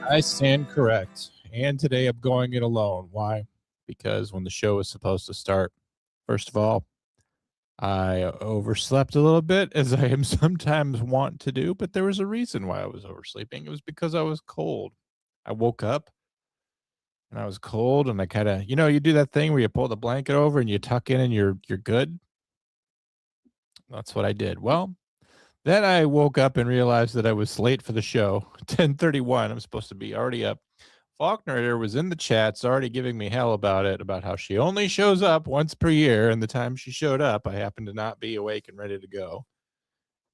I stand correct. And today I'm going it alone. Why? Because when the show was supposed to start, first of all, I overslept a little bit, as I am sometimes wont to do, but there was a reason why I was oversleeping. It was because I was cold. I woke up and I was cold, and I kind of, you do that thing where you pull the blanket over and you tuck in and you're good. That's what I did. Well, then I woke up and realized that I was late for the show. 10:31. I'm supposed to be already up. Faulkner was in the chats already giving me hell about it, about how she only shows up once per year, and the time she showed up, I happened to not be awake and ready to go.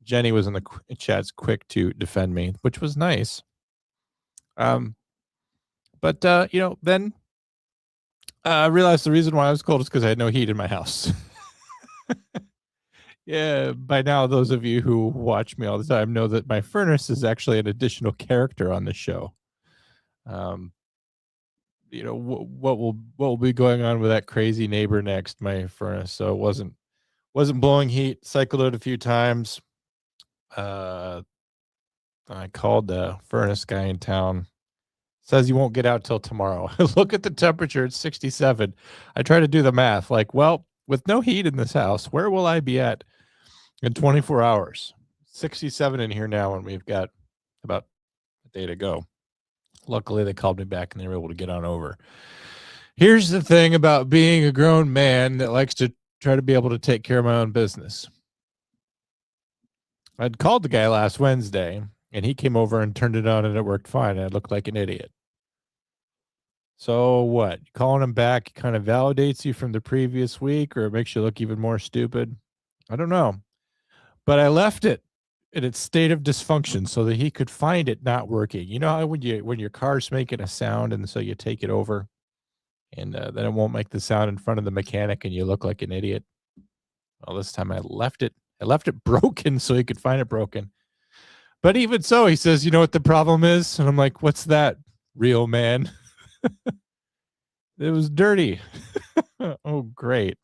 Jenny was in the chats quick to defend me, which was nice. But then I realized the reason why I was cold is because I had no heat in my house. Yeah, by now, those of you who watch me all the time know that my furnace is actually an additional character on the show. What will be going on with that crazy neighbor next, my furnace. So it wasn't blowing heat. Cycled it a few times. I called the furnace guy in town. Says he won't get out till tomorrow. Look at the temperature; it's 67. I try to do the math. Like, well, with no heat in this house, where will I be at in 24 hours? 67 in here now, and we've got about a day to go. Luckily, they called me back and they were able to get on over. Here's the thing about being a grown man that likes to try to be able to take care of my own business. I'd called the guy last Wednesday, and he came over and turned it on, and it worked fine. And I looked like an idiot. So what? Calling him back kind of validates you from the previous week, or it makes you look even more stupid? I don't know. But I left it in its state of dysfunction so that he could find it not working. You know how when your car's making a sound, and so you take it over, and then it won't make the sound in front of the mechanic, and you look like an idiot. Well, this time I left it broken so he could find it broken. But even so, he says, you know what the problem is? And I'm like, what's that, real man? It was dirty. Oh, great.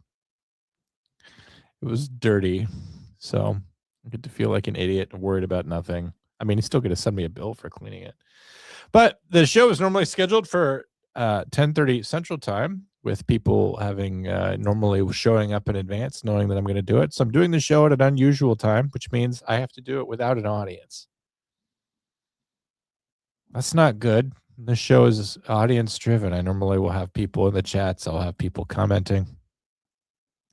It was dirty. So I get to feel like an idiot and worried about nothing. I mean, he's still going to send me a bill for cleaning it. But the show is normally scheduled for 10:30 Central Time, with people having normally showing up in advance, knowing that I'm going to do it. So I'm doing the show at an unusual time, which means I have to do it without an audience. That's not good. The show is audience driven. I normally will have people in the chats. I'll have people commenting.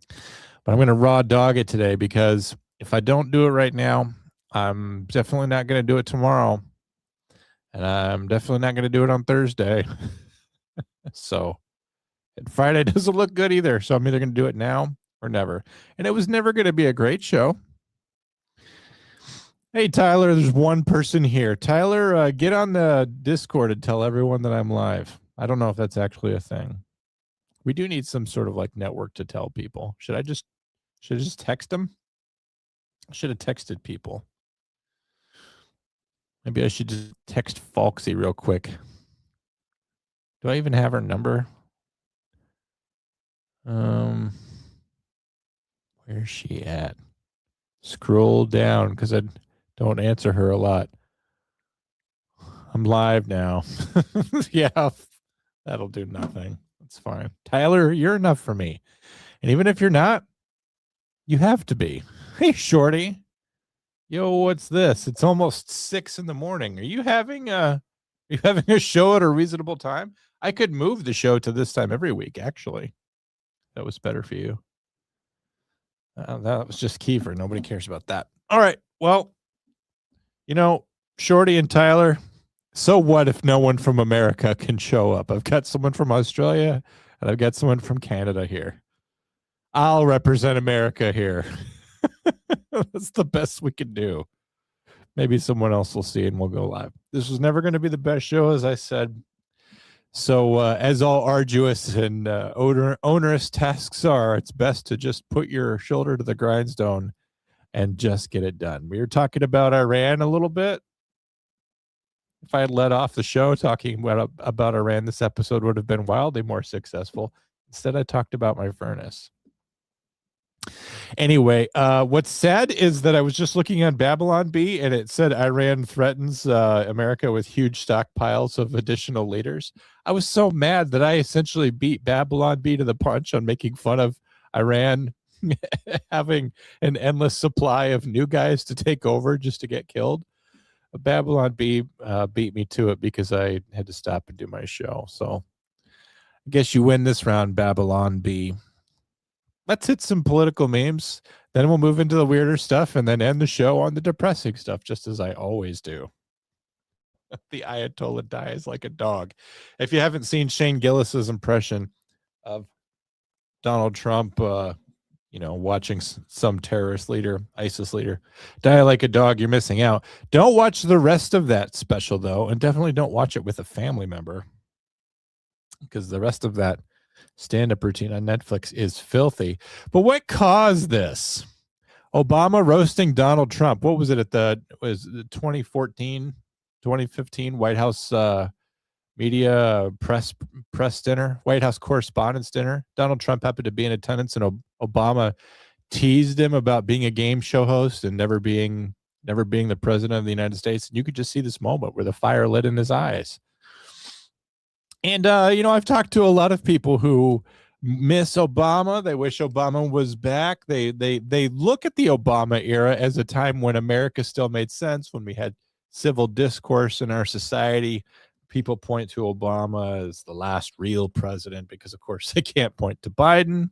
But I'm going to raw dog it today, because if I don't do it right now, I'm definitely not going to do it tomorrow. And I'm definitely not going to do it on Thursday. So, and Friday doesn't look good either. So I'm either going to do it now or never. And it was never going to be a great show. Hey, Tyler, there's one person here. Tyler, get on the Discord and tell everyone that I'm live. I don't know if that's actually a thing. We do need some sort of like network to tell people. Should I just text them? I should have texted people. Maybe I should just text Falksy real quick. Do I even have her number? Where's she at? Scroll down, because I don't answer her a lot. I'm live now. Yeah, that'll do nothing. That's fine. Tyler, you're enough for me. And even if you're not, you have to be. Hey, Shorty. Yo, what's this? It's almost 6 a.m. Are you having a show at a reasonable time? I could move the show to this time every week, actually. That was better for you. That was just Kiefer. Nobody cares about that. All right. Well, Shorty and Tyler, so what if no one from America can show up? I've got someone from Australia, and I've got someone from Canada here. I'll represent America here. That's the best we can do. Maybe someone else will see and we'll go live. This was never going to be the best show, as I said. So as all arduous and onerous tasks are, it's best to just put your shoulder to the grindstone and just get it done. We were talking about Iran a little bit. If I had led off the show talking about Iran, this episode would have been wildly more successful. Instead, I talked about my furnace. Anyway, what's sad is that I was just looking on Babylon Bee and it said Iran threatens America with huge stockpiles of additional leaders. I was so mad that I essentially beat Babylon Bee to the punch on making fun of Iran having an endless supply of new guys to take over just to get killed. Babylon Bee beat me to it because I had to stop and do my show. So I guess you win this round, Babylon Bee. Let's hit some political memes. Then we'll move into the weirder stuff and then end the show on the depressing stuff, just as I always do. The Ayatollah dies like a dog. If you haven't seen Shane Gillis's impression of Donald Trump, watching some terrorist leader, ISIS leader, die like a dog, you're missing out. Don't watch the rest of that special, though, and definitely don't watch it with a family member, because the rest of that stand-up routine on Netflix is filthy. But what caused this? Obama roasting Donald Trump. What was it at the 2014, 2015 White House media press dinner, White House Correspondents' Dinner? Donald Trump happened to be in attendance, and Obama teased him about being a game show host and never being the president of the United States. And you could just see this moment where the fire lit in his eyes. And, I've talked to a lot of people who miss Obama. They wish Obama was back. They look at the Obama era as a time when America still made sense, when we had civil discourse in our society. People point to Obama as the last real president because, of course, they can't point to Biden.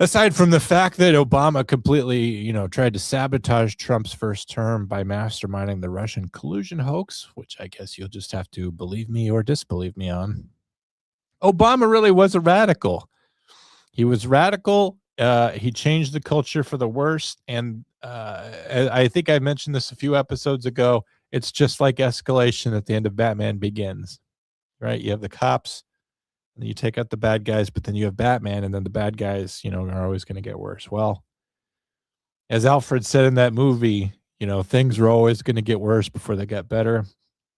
Aside from the fact that Obama completely, tried to sabotage Trump's first term by masterminding the Russian collusion hoax, which I guess you'll just have to believe me or disbelieve me on. Obama really was a radical. He was radical. He changed the culture for the worst. And I think I mentioned this a few episodes ago. It's just like escalation at the end of Batman Begins, right? You have the cops. And you take out the bad guys, but then you have Batman, and then the bad guys, are always going to get worse. Well, as Alfred said in that movie, things were always going to get worse before they got better.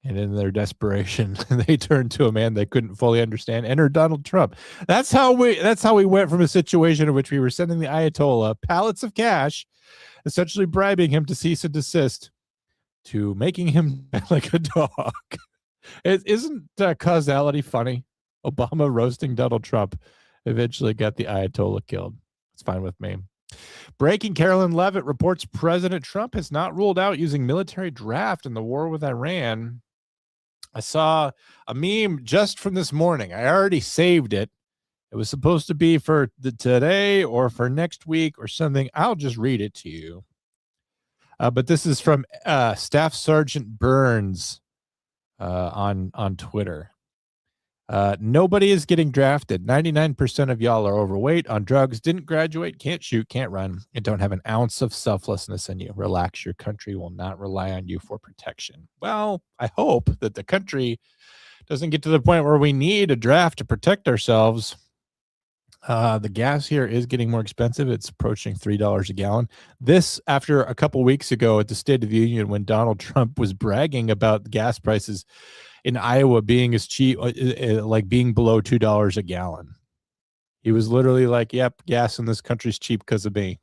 And in their desperation, they turned to a man they couldn't fully understand. Enter Donald Trump. That's how we went from a situation in which we were sending the Ayatollah pallets of cash, essentially bribing him to cease and desist, to making him like a dog. Isn't causality funny? Obama roasting Donald Trump eventually got the Ayatollah killed. It's fine with me. Breaking: Carolyn Levitt reports President Trump has not ruled out using military draft in the war with Iran. I saw a meme just from this morning. I already saved it. It was supposed to be for today or for next week or something. I'll just read it to you. But this is from Staff Sergeant Burns on Twitter. Nobody is getting drafted. 99% of y'all are overweight, on drugs, didn't graduate, can't shoot, can't run, and don't have an ounce of selflessness in you. Relax. Your country will not rely on you for protection. Well, I hope that the country doesn't get to the point where we need a draft to protect ourselves. The gas here is getting more expensive. It's approaching $3 a gallon. This after a couple weeks ago at the State of the Union, when Donald Trump was bragging about gas prices in Iowa being as cheap, like being below $2 a gallon. He was literally like, yep, gas in this country is cheap because of me.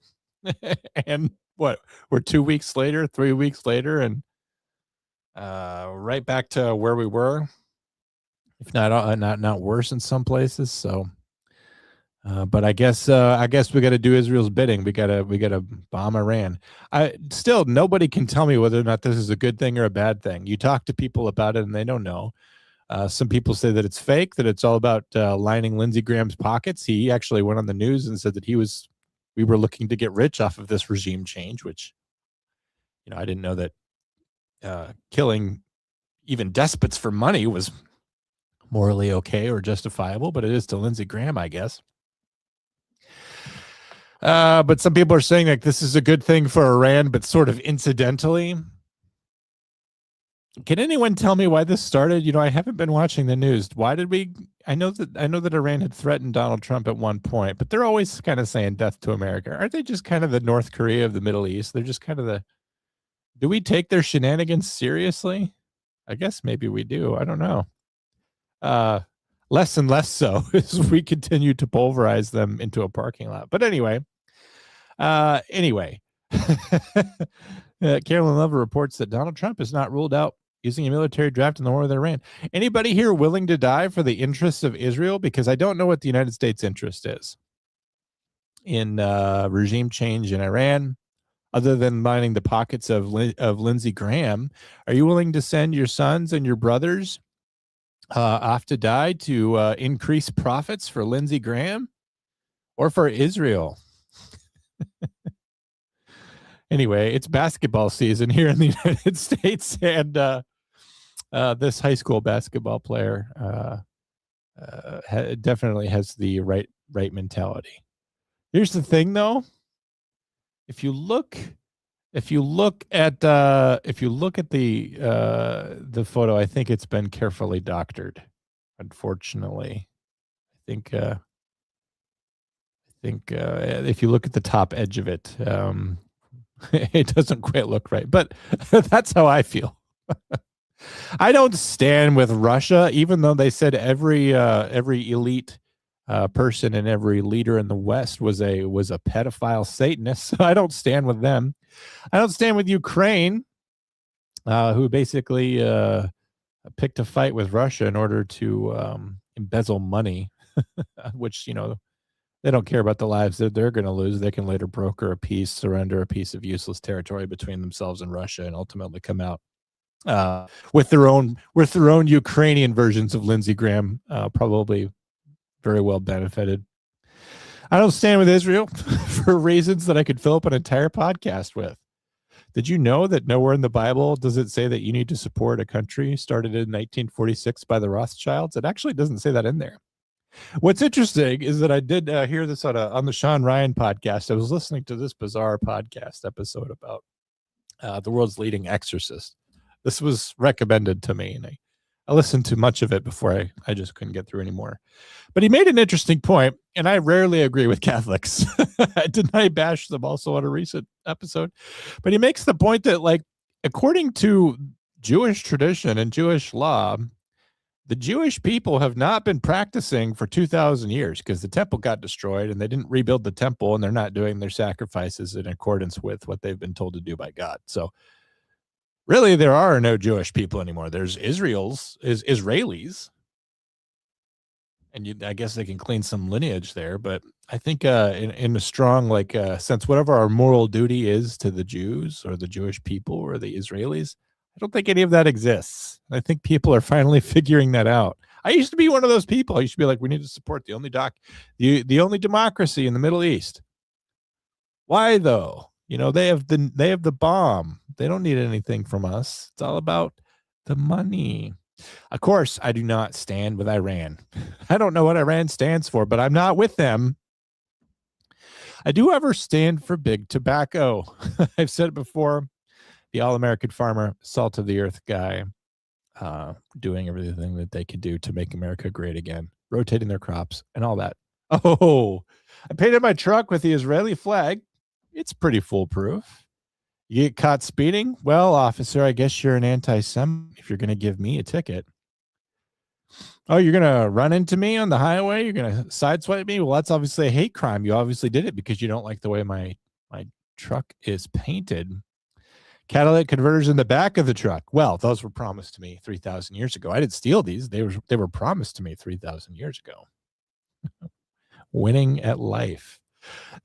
And what, we're 2 weeks later, 3 weeks later, and right back to where we were, if not worse in some places. So but I guess we got to do Israel's bidding. We got to bomb Iran. Nobody can tell me whether or not this is a good thing or a bad thing. You talk to people about it and they don't know. Some people say that it's fake, that it's all about lining Lindsey Graham's pockets. He actually went on the news and said that we were looking to get rich off of this regime change, which, I didn't know that killing even despots for money was morally okay or justifiable, but it is to Lindsey Graham, I guess. But some people are saying like this is a good thing for Iran, but sort of incidentally. Can anyone tell me why this started? I haven't been watching the news. Why did we? I know that Iran had threatened Donald Trump at one point, but they're always kind of saying death to America. Aren't they just kind of the North Korea of the Middle East? They're just kind of do we take their shenanigans seriously? I guess maybe we do. I don't know. less and less so as we continue to pulverize them into a parking lot. But anyway, Carolyn Lover reports that Donald Trump is not ruled out using a military draft in the war with Iran. Anybody here willing to die for the interests of Israel? Because I don't know what the United States' interest is in regime change in Iran, other than mining the pockets of Lindsey Graham. Are you willing to send your sons and your brothers off to die to increase profits for Lindsey Graham or for Israel? Anyway, it's basketball season here in the United States, and this high school basketball player definitely has the right mentality. Here's the thing, though. If you look at the photo, I think it's been carefully doctored. Unfortunately, I think if you look at the top edge of it, it doesn't quite look right. But that's how I feel. I don't stand with Russia, even though they said every elite person and every leader in the West was a pedophile Satanist. So I don't stand with them. I don't stand with Ukraine, who basically picked a fight with Russia in order to embezzle money, which, they don't care about the lives that they're going to lose. They can later broker a peace, surrender a piece of useless territory between themselves and Russia, and ultimately come out with their own Ukrainian versions of Lindsey Graham, probably very well benefited. I don't stand with Israel for reasons that I could fill up an entire podcast with. Did you know that nowhere in the Bible does it say that you need to support a country started in 1946 by the Rothschilds? It actually doesn't say that in there. What's interesting is that I did hear this on the Sean Ryan podcast. I was listening to this bizarre podcast episode about the world's leading exorcist. This was recommended to me, and I listened to much of it before I just couldn't get through anymore. But he made an interesting point, and I rarely agree with Catholics. Didn't I bash them also on a recent episode? But he makes the point that, like, according to Jewish tradition and Jewish law, the Jewish people have not been practicing for 2,000 years because the temple got destroyed and they didn't rebuild the temple, and they're not doing their sacrifices in accordance with what they've been told to do by God. So really, there are no Jewish people anymore. There's Israelis. And I guess they can clean some lineage there. But I think in a strong sense, whatever our moral duty is to the Jews or the Jewish people or the Israelis, I don't think any of that exists. I think people are finally figuring that out. I used to be one of those people. I used to be like, we need to support the only democracy in the Middle East. Why though? They have the bomb. They don't need anything from us. It's all about the money. Of course, I do not stand with Iran. I don't know what Iran stands for, but I'm not with them. I do ever stand for big tobacco. I've said it before. The all-American farmer, salt of the earth guy, doing everything that they could do to make America great again, rotating their crops and all that. Oh, I painted my truck with the Israeli flag. It's pretty foolproof. You get caught speeding? Well, officer, I guess you're an anti-Semite if you're going to give me a ticket. Oh, you're going to run into me on the highway? You're going to sideswipe me? Well, that's obviously a hate crime. You obviously did it because you don't like the way my truck is painted. Catalytic converters in the back of the truck. Well, those were promised to me 3,000 years ago. I didn't steal these. They were promised to me 3,000 years ago. Winning at life.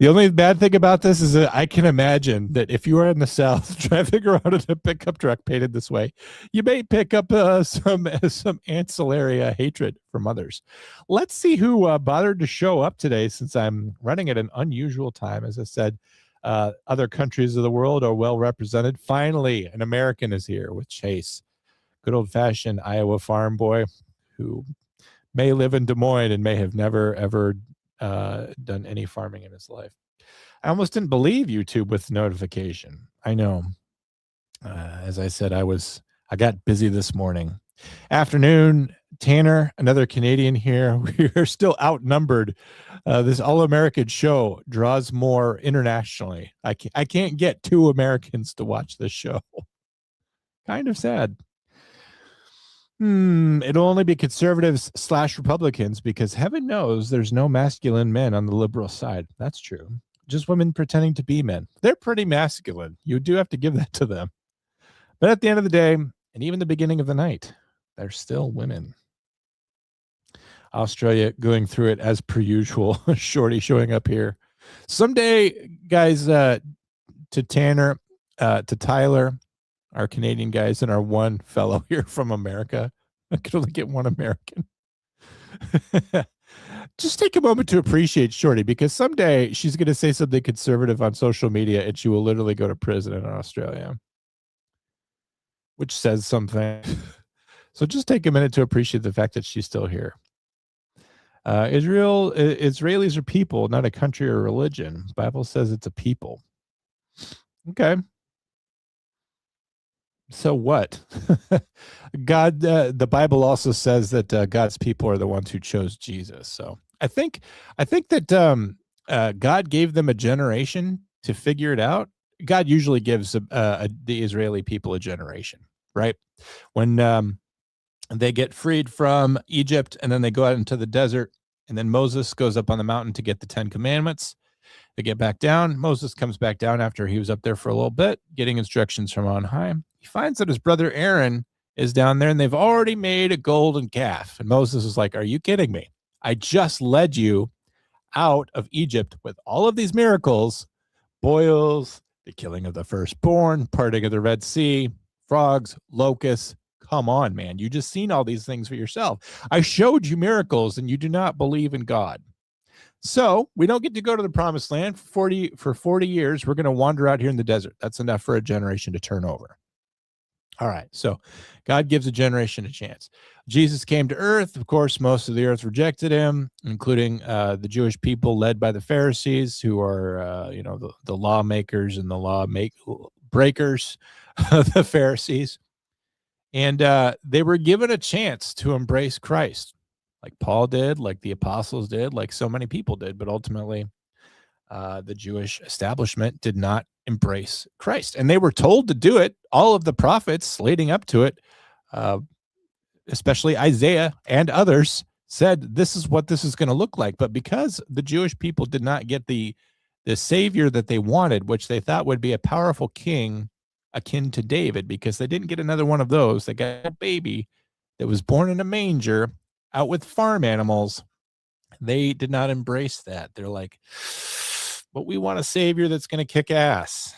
The only bad thing about this is that I can imagine that if you are in the South driving around in a pickup truck painted this way, you may pick up some ancillary hatred from others. Let's see who bothered to show up today, since I'm running at an unusual time. As I said, other countries of the world are well represented. Finally, an American is here with Chase, good old-fashioned Iowa farm boy who may live in Des Moines and may have never, ever done any farming in his life. I almost didn't believe YouTube with notification. I know. As I said, I got busy this morning. Afternoon, Tanner, another Canadian here. We are still outnumbered. This all-American show draws more internationally. I can't get 2 Americans to watch this show. Kind of sad. It'll only be conservatives / Republicans because heaven knows there's no masculine men on the liberal side. That's true. Just women pretending to be men. They're pretty masculine. You do have to give that to them. But at the end of the day, and even the beginning of the night, they're still women. Australia going through it as per usual. Shorty showing up here. Someday, guys, to Tanner, to Tyler, our Canadian guys, and our one fellow here from America. I could only get one American. Just take a moment to appreciate Shorty, because someday she's going to say something conservative on social media and she will literally go to prison in Australia, which says something. So just take a minute to appreciate the fact that she's still here. Israelis are people, not a country or religion. The Bible says it's a people. Okay. So what? God, the Bible also says that God's people are the ones who chose Jesus. So I think that God gave them a generation to figure it out. God usually gives the Israeli people a generation, right? When they get freed from Egypt and then they go out into the desert, and then Moses goes up on the mountain to get the 10 commandments. They get back down. Moses comes back down after he was up there for a little bit, getting instructions from on high. He finds that his brother Aaron is down there and they've already made a golden calf. And Moses is like, are you kidding me? I just led you out of Egypt with all of these miracles, boils, the killing of the firstborn, parting of the Red Sea, frogs, locusts. Come on, man. You just seen all these things for yourself. I showed you miracles and you do not believe in God. So we don't get to go to the promised land for 40 years. We're going to wander out here in the desert. That's enough for a generation to turn over. All right. So God gives a generation a chance. Jesus came to earth. Of course, most of the earth rejected him, including the Jewish people led by the Pharisees, who are, the lawmakers and the law breakers, the Pharisees. And they were given a chance to embrace Christ, like Paul did, like the apostles did, like so many people did. But ultimately, the Jewish establishment did not embrace Christ. And they were told to do it. All of the prophets leading up to it, especially Isaiah and others, said this is what this is going to look like. But because the Jewish people did not get the savior that they wanted, which they thought would be a powerful king akin to David, because they didn't get another one of those. They got a baby that was born in a manger out with farm animals. They did not embrace that. They're like, but we want a savior that's going to kick ass.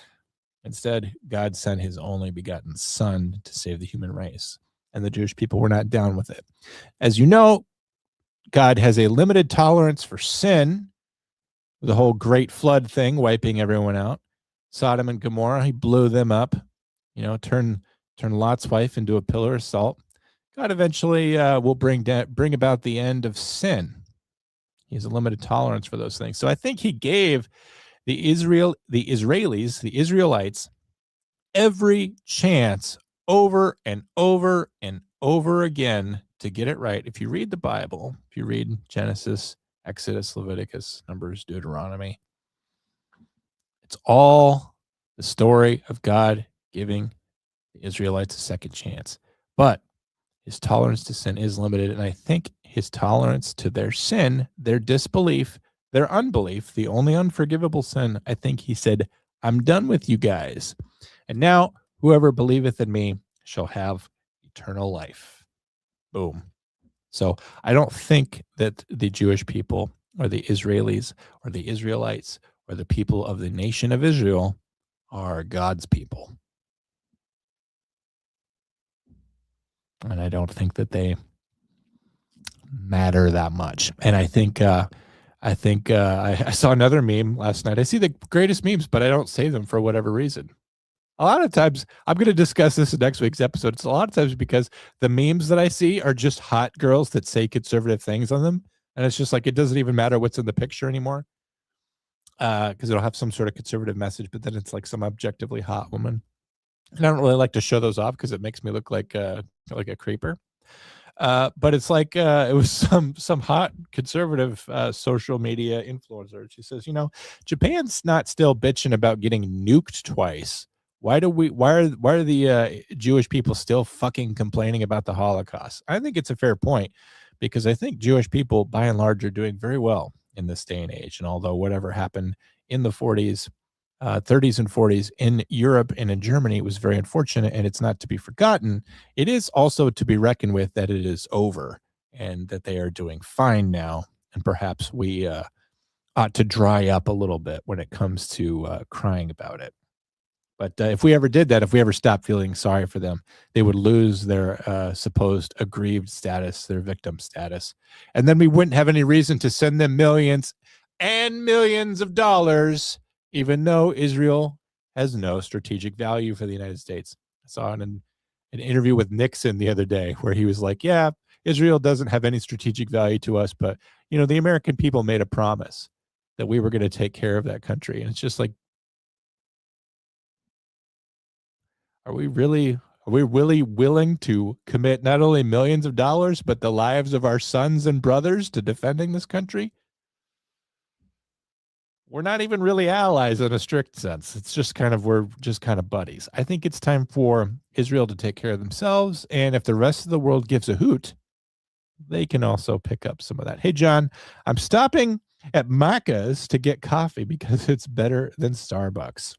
Instead, God sent his only begotten son to save the human race. And the Jewish people were not down with it. As you know, God has a limited tolerance for sin. The whole great flood thing, wiping everyone out. Sodom and Gomorrah, he blew them up, turn Lot's wife into a pillar of salt. God eventually will bring about the end of sin. He has a limited tolerance for those things. So I think he gave the Israelites, every chance over and over and over again to get it right. If you read the Bible, if you read Genesis, Exodus, Leviticus, Numbers, Deuteronomy, it's all the story of God giving the Israelites a second chance. But his tolerance to sin is limited. And I think his tolerance to their sin, their disbelief, their unbelief, the only unforgivable sin, I think he said, I'm done with you guys. And now whoever believeth in me shall have eternal life. Boom. So I don't think that the Jewish people or the Israelis or the Israelites or the people of the nation of Israel are God's people. And I don't think that they matter that much. And I think I saw another meme last night. I see the greatest memes, but I don't save them for whatever reason. A lot of times, I'm going to discuss this in next week's episode. It's a lot of times because the memes that I see are just hot girls that say conservative things on them. And it's just like, it doesn't even matter what's in the picture anymore. Because it'll have some sort of conservative message, but then it's like some objectively hot woman. And I don't really like to show those off because it makes me look like a creeper. But it's like it was some hot conservative social media influencer. She says, Japan's not still bitching about getting nuked twice Why are the Jewish people still fucking complaining about the Holocaust? I think it's a fair point, because I think Jewish people, by and large, are doing very well in this day and age. And although whatever happened in the 40s, 30s, and 40s in Europe and in Germany was very unfortunate, and it's not to be forgotten, it is also to be reckoned with that it is over and that they are doing fine now. And perhaps we ought to dry up a little bit when it comes to crying about it. But if we ever did that, if we ever stopped feeling sorry for them, they would lose their supposed aggrieved status, their victim status. And then we wouldn't have any reason to send them millions and millions of dollars, even though Israel has no strategic value for the United States. I saw an interview with Nixon the other day where he was like, yeah, Israel doesn't have any strategic value to us, but, the American people made a promise that we were going to take care of that country. And it's just like, are we really willing to commit not only millions of dollars, but the lives of our sons and brothers to defending this country? We're not even really allies in a strict sense. It's just we're just kind of buddies. I think it's time for Israel to take care of themselves. And if the rest of the world gives a hoot, they can also pick up some of that. Hey, John, I'm stopping at Macca's to get coffee because it's better than Starbucks.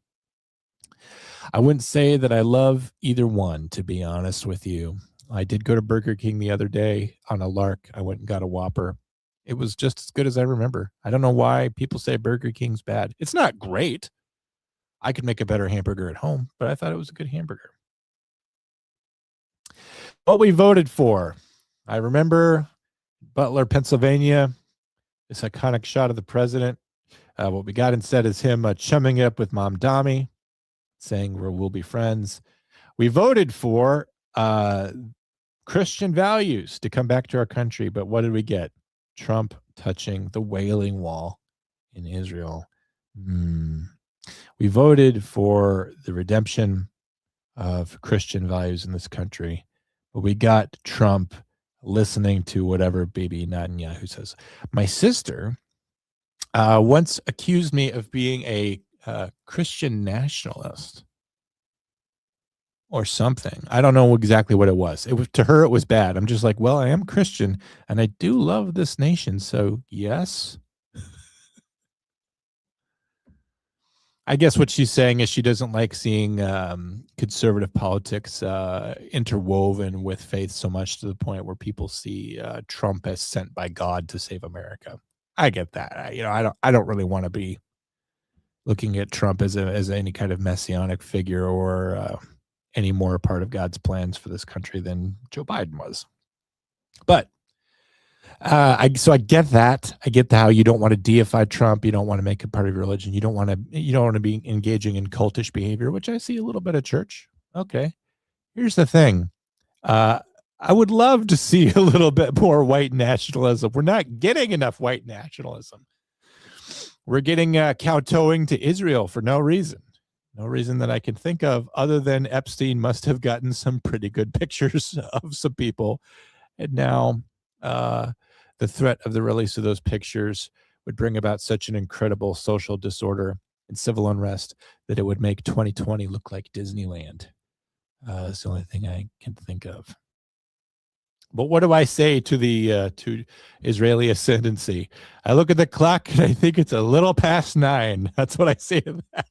I wouldn't say that I love either one, to be honest with you. I did go to Burger King the other day on a lark. I went and got a Whopper. It was just as good as I remember. I don't know why people say Burger King's bad. It's not great. I could make a better hamburger at home, but I thought it was a good hamburger. What we voted for. I remember Butler, Pennsylvania, this iconic shot of the president. What we got instead is him chumming it up with Mom Dami, saying we'll be friends. We voted for Christian values to come back to our country, but what did we get? Trump touching the Wailing Wall in Israel. We voted for the redemption of Christian values in this country, but we got Trump listening to whatever Bibi Netanyahu says. My sister once accused me of being a Christian nationalist or something. I don't know exactly what it was. To her, it was bad. I'm just like, well, I am Christian and I do love this nation. So yes. I guess what she's saying is she doesn't like seeing conservative politics interwoven with faith so much to the point where people see Trump as sent by God to save America. I get that. I don't really want to be looking at Trump as any kind of messianic figure or any more a part of God's plans for this country than Joe Biden was. But I get that. I get how you don't want to deify Trump. You don't want to make it part of your religion. You don't want to be engaging in cultish behavior, which I see a little bit of church. Okay. Here's the thing. I would love to see a little bit more white nationalism. We're not getting enough white nationalism. We're getting kowtowing to Israel for no reason. No reason that I can think of other than Epstein must have gotten some pretty good pictures of some people. And now the threat of the release of those pictures would bring about such an incredible social disorder and civil unrest that it would make 2020 look like Disneyland. That's the only thing I can think of. But what do I say to the to Israeli ascendancy? I look at the clock and I think it's a little past 9. That's what I say to that.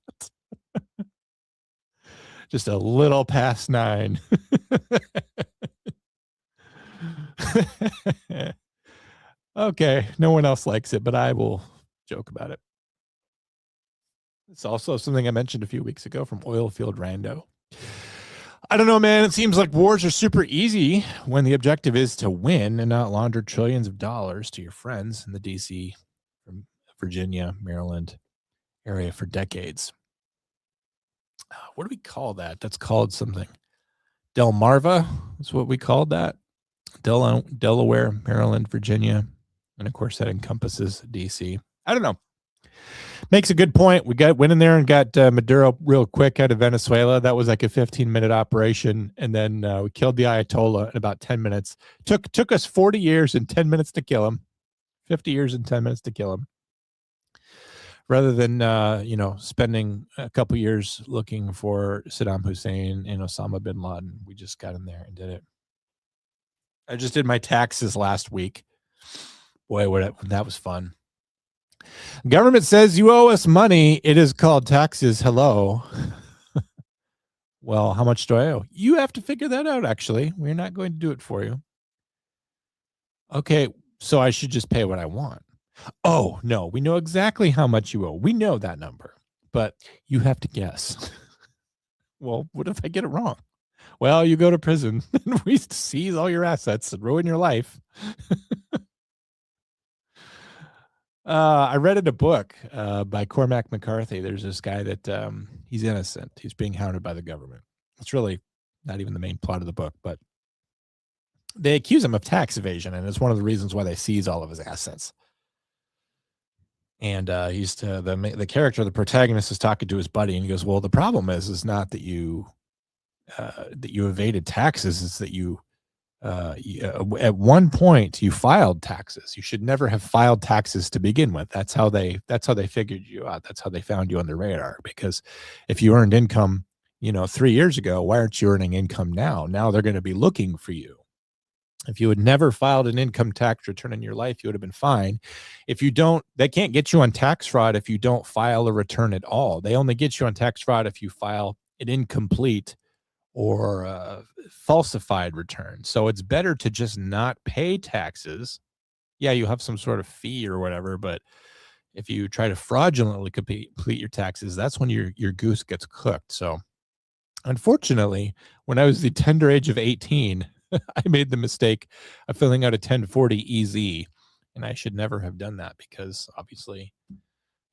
Just a little past 9. Okay, no one else likes it, but I will joke about it. It's also something I mentioned a few weeks ago from Oilfield Rando. I don't know, man. It seems like wars are super easy when the objective is to win and not launder trillions of dollars to your friends in the D.C., Virginia, Maryland area for decades. What do we call that? That's called something. Delmarva is what we called that. Delaware, Maryland, Virginia. And of course, that encompasses D.C. I don't know. Makes a good point. We went in there and got Maduro real quick out of Venezuela. That was like a 15-minute operation. And then we killed the Ayatollah in about 10 minutes. Took us 40 years and 10 minutes to kill him. 50 years and 10 minutes to kill him. rather than spending a couple years looking for Saddam Hussein and Osama bin Laden. We just got in there and did it. I just did my taxes last week. Boy, that was fun. Government says you owe us money. It is called taxes. Hello. Well, how much do I owe? You have to figure that out, actually. We're not going to do it for you. Okay, so I should just pay what I want. Oh, no, we know exactly how much you owe. We know that number, but you have to guess. Well, what if I get it wrong? Well, you go to prison and we seize all your assets and ruin your life. I read in a book by Cormac McCarthy. There's this guy that he's innocent. He's being hounded by the government. It's really not even the main plot of the book, but they accuse him of tax evasion, and it's one of the reasons why they seize all of his assets. And the character, the protagonist, is talking to his buddy, and he goes, "Well, the problem is not that you evaded taxes; it's that you at one point you filed taxes. You should never have filed taxes to begin with. That's how they figured you out. That's how they found you on the radar. Because if you earned income, 3 years ago, why aren't you earning income now? Now they're going to be looking for you. If you had never filed an income tax return in your life, you would have been fine. If you don't, they can't get you on tax fraud if you don't file a return at all. They only get you on tax fraud if you file an incomplete or falsified return. So it's better to just not pay taxes. Yeah, you have some sort of fee or whatever, but if you try to fraudulently complete your taxes, that's when your goose gets cooked. So unfortunately, when I was the tender age of 18, I made the mistake of filling out a 1040 EZ, and I should never have done that because obviously,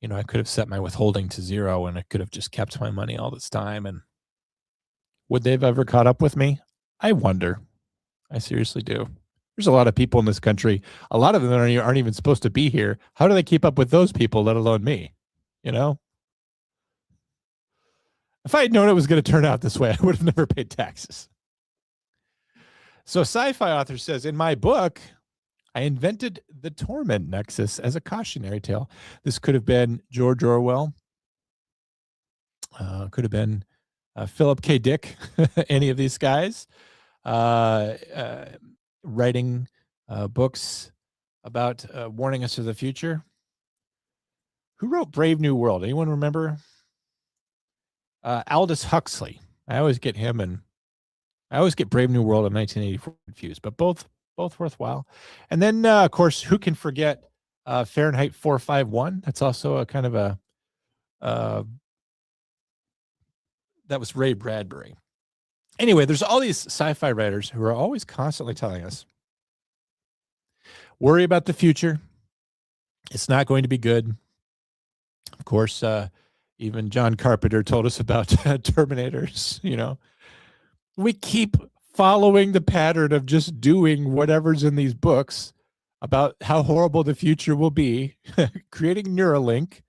I could have set my withholding to 0 and I could have just kept my money all this time. And would they have ever caught up with me? I wonder. I seriously do. There's a lot of people in this country. A lot of them aren't even supposed to be here. How do they keep up with those people, let alone me? If I had known it was going to turn out this way, I would have never paid taxes. So a sci-fi author says, in my book, I invented the torment nexus as a cautionary tale. This could have been George Orwell. Could have been Philip K. Dick, any of these guys, writing books about warning us of the future. Who wrote Brave New World? Anyone remember? Aldous Huxley. I always get him, and I always get Brave New World of 1984 confused, but both worthwhile. And then, of course, who can forget Fahrenheit 451? That's also a kind of a that was Ray Bradbury. Anyway, there's all these sci-fi writers who are always constantly telling us, worry about the future. It's not going to be good. Of course, even John Carpenter told us about Terminators, We keep following the pattern of just doing whatever's in these books about how horrible the future will be, creating Neuralink,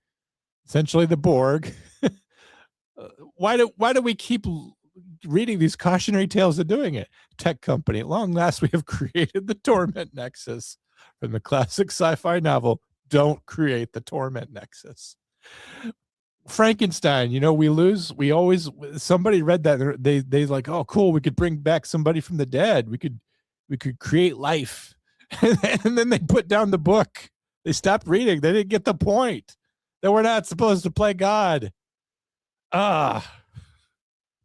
essentially the Borg. Why do we keep reading these cautionary tales of doing it? Tech company. At long last, we have created the torment nexus from the classic sci-fi novel. Don't create the torment nexus. Frankenstein, we always, somebody read that. They like, oh, cool. We could bring back somebody from the dead. We could create life. And then they put down the book. They stopped reading. They didn't get the point that we're not supposed to play God.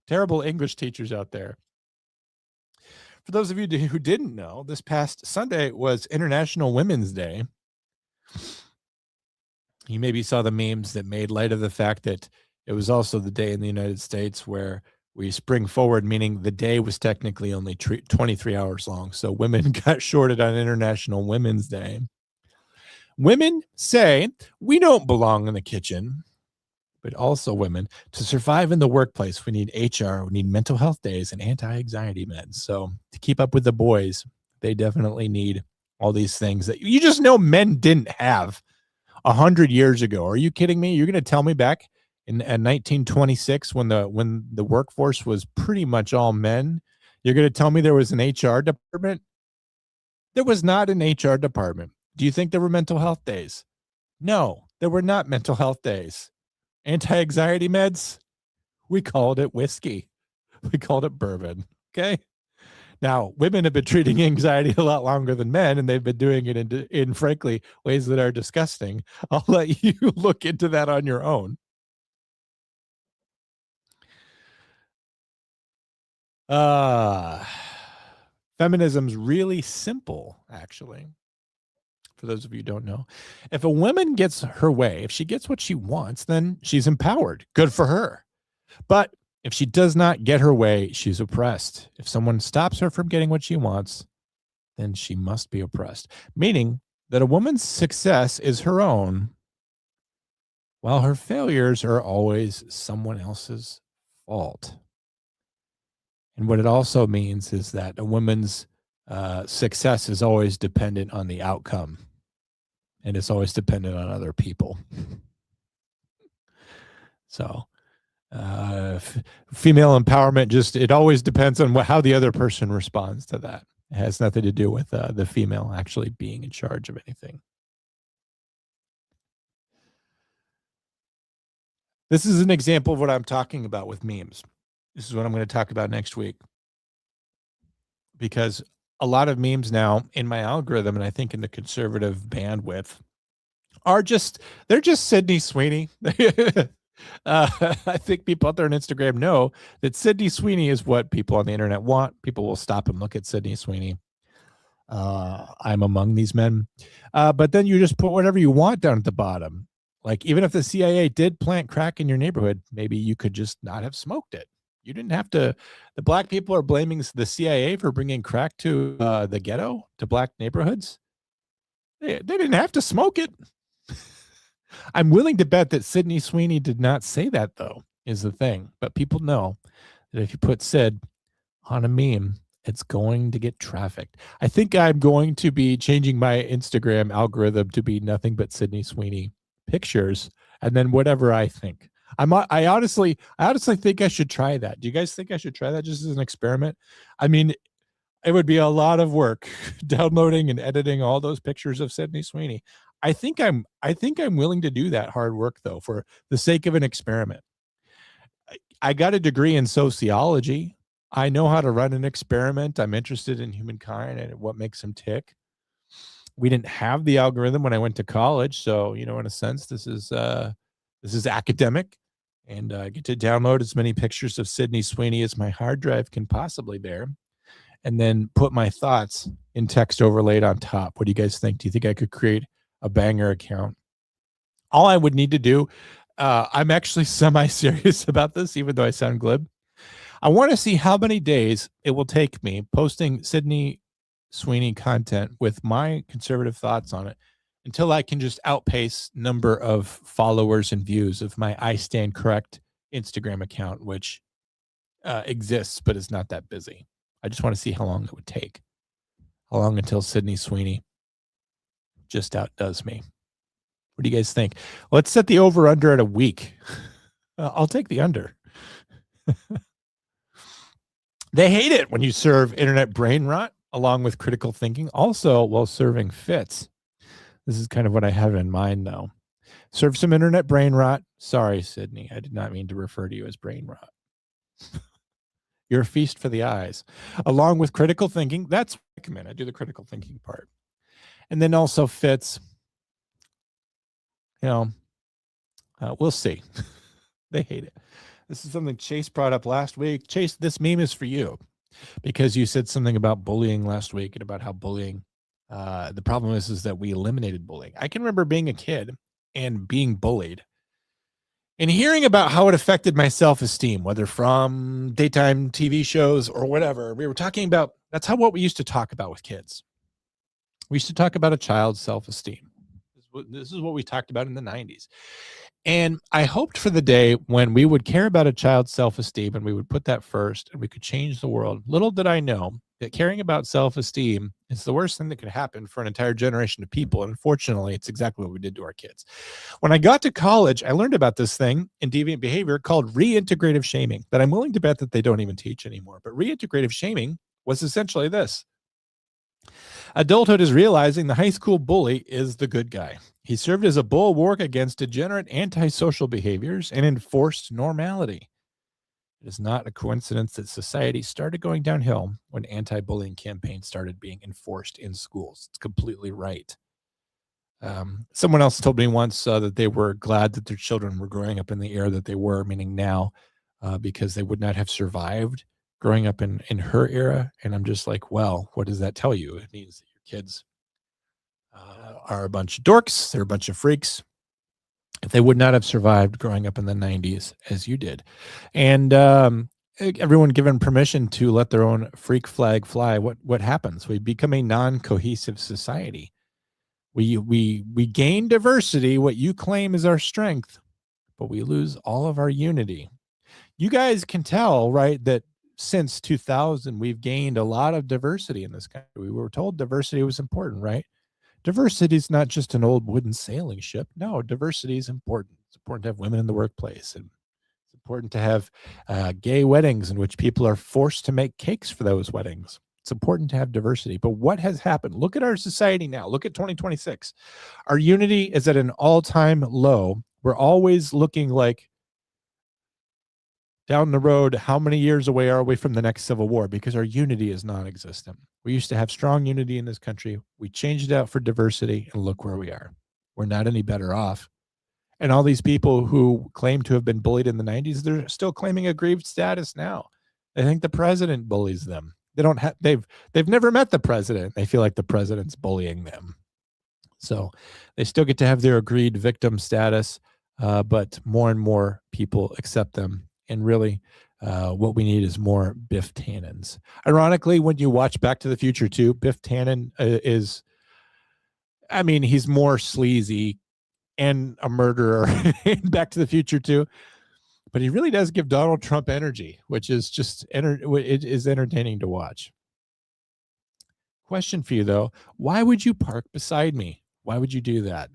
Terrible English teachers out there. For those of you who didn't know, this past Sunday was International Women's Day. You maybe saw the memes that made light of the fact that it was also the day in the United States where we spring forward, meaning the day was technically only 23 hours long. So women got shorted on International Women's Day. Women say we don't belong in the kitchen, but also women, to survive in the workplace, we need HR, we need mental health days and anti-anxiety meds. So to keep up with the boys, they definitely need all these things that you just know men didn't have 100 years ago. Are you kidding me? You're going to tell me back in 1926 when the workforce was pretty much all men, you're going to tell me there was an HR department? There was not an HR department. Do you think there were mental health days? No, There were not mental health days. Anti-anxiety meds, we called it whiskey. We called it bourbon. Okay. Now, women have been treating anxiety a lot longer than men, and they've been doing it in frankly, ways that are disgusting. I'll let you look into that on your own. Feminism's really simple, actually. For those of you who don't know, if a woman gets her way, if she gets what she wants, then she's empowered. Good for her. But if she does not get her way, she's oppressed. If someone stops her from getting what she wants, then she must be oppressed. Meaning that a woman's success is her own, while her failures are always someone else's fault. And what it also means is that a woman's success is always dependent on the outcome, and it's always dependent on other people. So female empowerment, it always depends on how the other person responds to that. It has nothing to do with the female actually being in charge of anything. This is an example of what I'm talking about with memes. This is what I'm going to talk about next week. Because a lot of memes now in my algorithm, and I think in the conservative bandwidth, they're just Sydney Sweeney. I think people out there on Instagram know that Sydney Sweeney is what people on the internet want. People will stop and look at Sydney Sweeney. I'm among these men. But then you just put whatever you want down at the bottom. Like, even if the CIA did plant crack in your neighborhood, maybe you could just not have smoked it. You didn't have to. The black people are blaming the CIA for bringing crack to the ghetto, to black neighborhoods. They didn't have to smoke it. I'm willing to bet that Sydney Sweeney did not say that, though, is the thing. But people know that if you put Sid on a meme, it's going to get trafficked. I think I'm going to be changing my Instagram algorithm to be nothing but Sydney Sweeney pictures, and then whatever I think. I honestly think I should try that. Do you guys think I should try that just as an experiment? I mean, it would be a lot of work downloading and editing all those pictures of Sydney Sweeney. I think I'm willing to do that hard work, though, for the sake of an experiment. I got a degree in sociology. I know how to run an experiment. I'm interested in humankind and what makes them tick. We didn't have the algorithm when I went to college, so in a sense, this is academic, and I get to download as many pictures of Sydney Sweeney as my hard drive can possibly bear, and then put my thoughts in text overlaid on top. What do you guys think? Do you think I could create a banger account? All I would need to do, I'm actually semi-serious about this, even though I sound glib. I want to see how many days it will take me posting Sydney Sweeney content with my conservative thoughts on it until I can just outpace number of followers and views of my I Stand Correct Instagram account, which exists but is not that busy. I just want to see how long it would take. How long until Sydney Sweeney just outdoes me. What do you guys think? Let's set the over-under at a week. I'll take the under. They hate it when you serve internet brain rot along with critical thinking, also while serving fits. This is kind of what I have in mind, though. Serve some internet brain rot. Sorry, Sydney. I did not mean to refer to you as brain rot. You're a feast for the eyes. Along with critical thinking, that's what I recommend. I do the critical thinking part. And then also fits. We'll see. They hate it. This is something Chase brought up last week. Chase, this meme is for you because you said something about bullying last week and about how bullying, the problem is that we eliminated bullying. I can remember being a kid and being bullied and hearing about how it affected my self-esteem, whether from daytime TV shows or whatever. We were talking about, that's what we used to talk about with kids. We used to talk about a child's self-esteem. This is what we talked about in the 90s. And I hoped for the day when we would care about a child's self-esteem and we would put that first and we could change the world. Little did I know that caring about self-esteem is the worst thing that could happen for an entire generation of people. And unfortunately, it's exactly what we did to our kids. When I got to college, I learned about this thing in deviant behavior called reintegrative shaming that I'm willing to bet that they don't even teach anymore. But reintegrative shaming was essentially this. Adulthood is realizing the high school bully is the good guy. He served as a bulwark against degenerate antisocial behaviors and enforced normality. It is not a coincidence that society started going downhill when anti-bullying campaigns started being enforced in schools. It's completely right. Someone else told me once that they were glad that their children were growing up in the era that they were, meaning now, because they would not have survived growing up in her era. And I'm just like, well, what does that tell you? It means that your kids are a bunch of dorks. They're a bunch of freaks. If they would not have survived growing up in the 90s as you did. And everyone given permission to let their own freak flag fly, what happens? We become a non-cohesive society. We gain diversity, what you claim is our strength, but we lose all of our unity. You guys can tell, right, that since 2000, we've gained a lot of diversity in this country. We were told diversity was important, right? Diversity is not just an old wooden sailing ship. No, diversity is important. It's important to have women in the workplace, and it's important to have gay weddings in which people are forced to make cakes for those weddings. It's important to have diversity. But what has happened? Look at our society now. Look at 2026. Our unity is at an all-time low. We're always looking like down the road, how many years away are we from the next civil war? Because our unity is non-existent. We used to have strong unity in this country. We changed it out for diversity, and look where we are. We're not any better off. And all these people who claim to have been bullied in the 90s, they're still claiming aggrieved status now. They think the president bullies them. They don't have, they've never met the president. They feel like the president's bullying them. So they still get to have their agreed victim status, but more and more people accept them. And really, what we need is more Biff Tannens. Ironically, when you watch Back to the Future 2, Biff Tannen is, I mean, he's more sleazy and a murderer in Back to the Future 2, but he really does give Donald Trump energy, which is just, it is entertaining to watch. Question for you, though. Why would you park beside me? Why would you do that?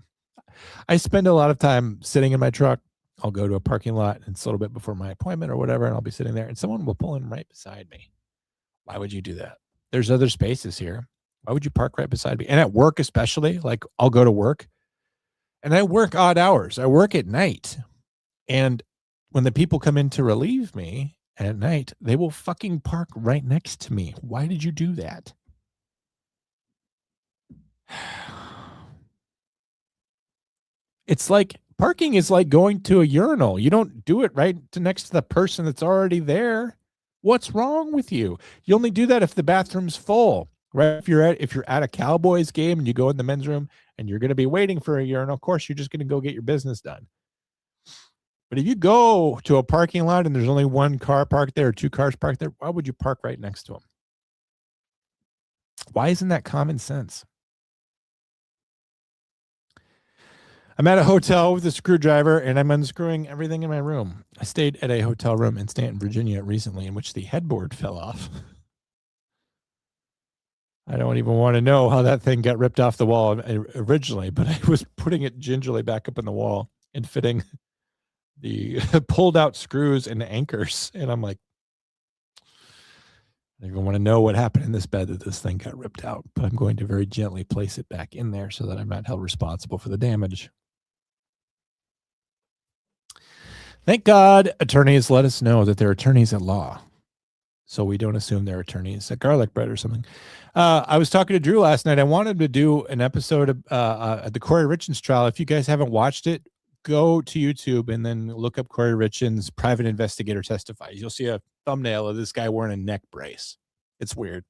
I spend a lot of time sitting in my truck. I'll go to a parking lot, and it's a little bit before my appointment or whatever, and I'll be sitting there, and someone will pull in right beside me. Why would you do that? There's other spaces here. Why would you park right beside me? And at work especially, like I'll go to work, and I work odd hours. I work at night. And when the people come in to relieve me at night, they will fucking park right next to me. Why did you do that? It's like parking is like going to a urinal. You don't do it right next to the person that's already there. What's wrong with you? You only do that if the bathroom's full, right? If you're at a Cowboys game and you go in the men's room and you're going to be waiting for a urinal, of course, you're just going to go get your business done. But if you go to a parking lot and there's only one car parked there or two cars parked there, why would you park right next to them? Why isn't that common sense? I'm at a hotel with a screwdriver, and I'm unscrewing everything in my room. I stayed at a hotel room in Stanton, Virginia recently in which the headboard fell off. I don't even want to know how that thing got ripped off the wall originally, but I was putting it gingerly back up in the wall and fitting the pulled out screws and anchors. And I'm like, I don't even want to know what happened in this bed that this thing got ripped out, but I'm going to very gently place it back in there so that I'm not held responsible for the damage. Thank God attorneys let us know that they're attorneys at law, so we don't assume they're attorneys at garlic bread or something. I was talking to Drew last night. I wanted to do an episode of the Corey Richins trial. If you guys haven't watched it, go to YouTube and then look up Corey Richins' private investigator testifies. You'll see a thumbnail of this guy wearing a neck brace. It's weird.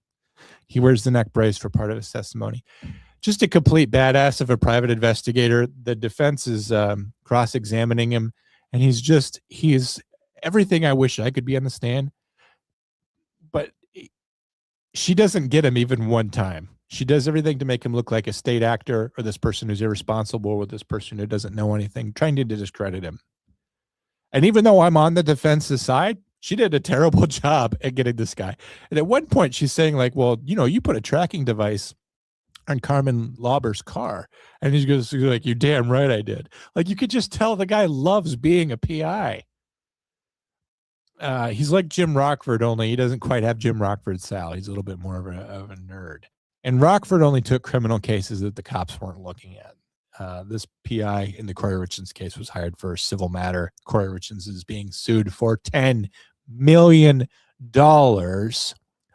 He wears the neck brace for part of his testimony. Just a complete badass of a private investigator. The defense is cross-examining him. And he's everything I wish I could be on the stand. But she doesn't get him even one time. She does everything to make him look like a state actor or this person who's irresponsible or this person who doesn't know anything, trying to discredit him. And even though I'm on the defense's side, she did a terrible job at getting this guy. And at one point she's saying like, well, you put a tracking device on Carmen Lauber's car. And he goes like, you're damn right I did. Like, you could just tell the guy loves being a PI. He's like Jim Rockford, only he doesn't quite have Jim Rockford's style. He's a little bit more of a nerd. And Rockford only took criminal cases that the cops weren't looking at. This PI in the Corey Richards case was hired for a civil matter. Corey Richards is being sued for $10 million.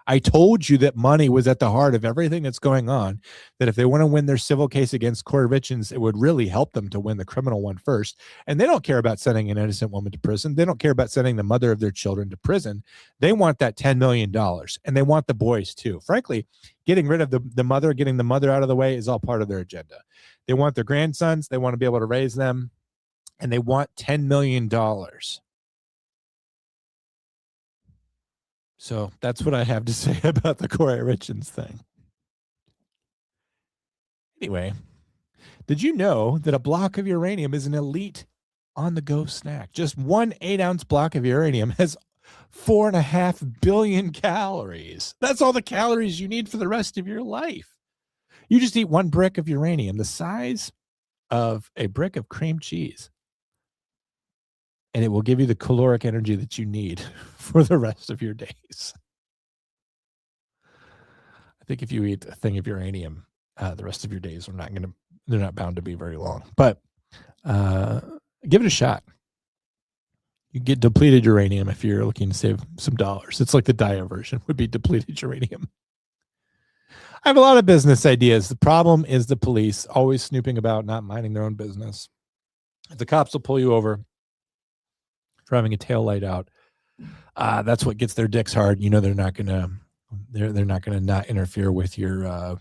I told you that money was at the heart of everything that's going on, that if they want to win their civil case against Corey Richards, it would really help them to win the criminal one first. And they don't care about sending an innocent woman to prison. They don't care about sending the mother of their children to prison. They want that $10 million, and they want the boys too. Frankly, getting rid of the mother, getting the mother out of the way is all part of their agenda. They want their grandsons. They want to be able to raise them, and they want $10 million. So that's what I have to say about the Corey Richards thing. Anyway, did you know that a block of uranium is an elite on-the-go snack? Just one 8-ounce block of uranium has 4.5 billion calories. That's all the calories you need for the rest of your life. You just eat one brick of uranium, the size of a brick of cream cheese, and it will give you the caloric energy that you need for the rest of your days. I think if you eat a thing of uranium, the rest of your days they're not bound to be very long. But give it a shot. You get depleted uranium if you're looking to save some dollars. It's like the diet version would be depleted uranium. I have a lot of business ideas. The problem is the police always snooping about, not minding their own business. The cops will pull you over for having a tail light out. That's what gets their dicks hard. You know, they're not gonna not interfere with your.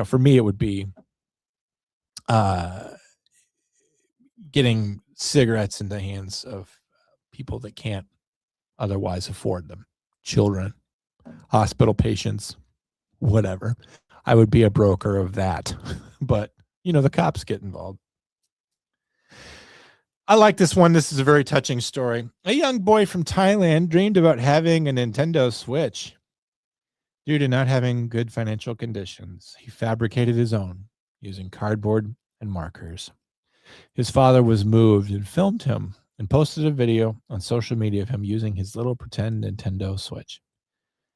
For me, it would be getting cigarettes in the hands of people that can't otherwise afford them, children, hospital patients, whatever. I would be a broker of that, but the cops get involved. I like this one. This is a very touching story. A young boy from Thailand dreamed about having a Nintendo Switch. Due to not having good financial conditions, he fabricated his own using cardboard and markers. His father was moved and filmed him and posted a video on social media of him using his little pretend Nintendo Switch.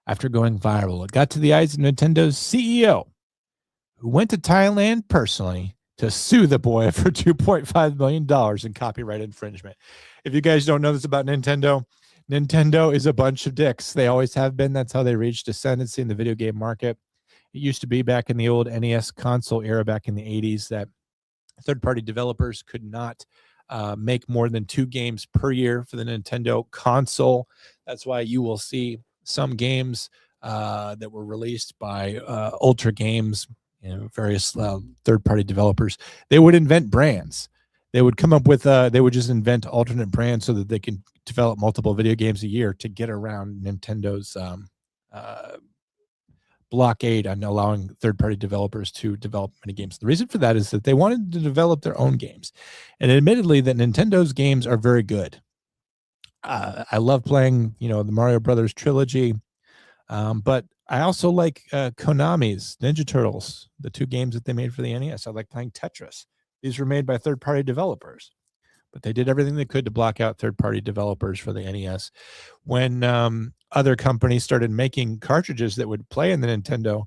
After going viral, it got to the eyes of Nintendo's CEO, who went to Thailand personally to sue the boy for $2.5 million in copyright infringement. If you guys don't know this about Nintendo, Nintendo is a bunch of dicks. They always have been. That's how they reached ascendancy in the video game market. It used to be back in the old NES console era back in the 80s that third-party developers could not make more than 2 games per year for the Nintendo console. That's why you will see some games that were released by Ultra Games, various third-party developers. They would invent brands. They would come up with, they would just invent alternate brands so that they can develop multiple video games a year to get around Nintendo's blockade on allowing third-party developers to develop many games. The reason for that is that they wanted to develop their own games. And admittedly, that Nintendo's games are very good. I love playing, the Mario Brothers trilogy, but I also like Konami's Ninja Turtles, the 2 games that they made for the NES. I like playing Tetris. These were made by third-party developers, but they did everything they could to block out third-party developers for the NES. When other companies started making cartridges that would play in the Nintendo,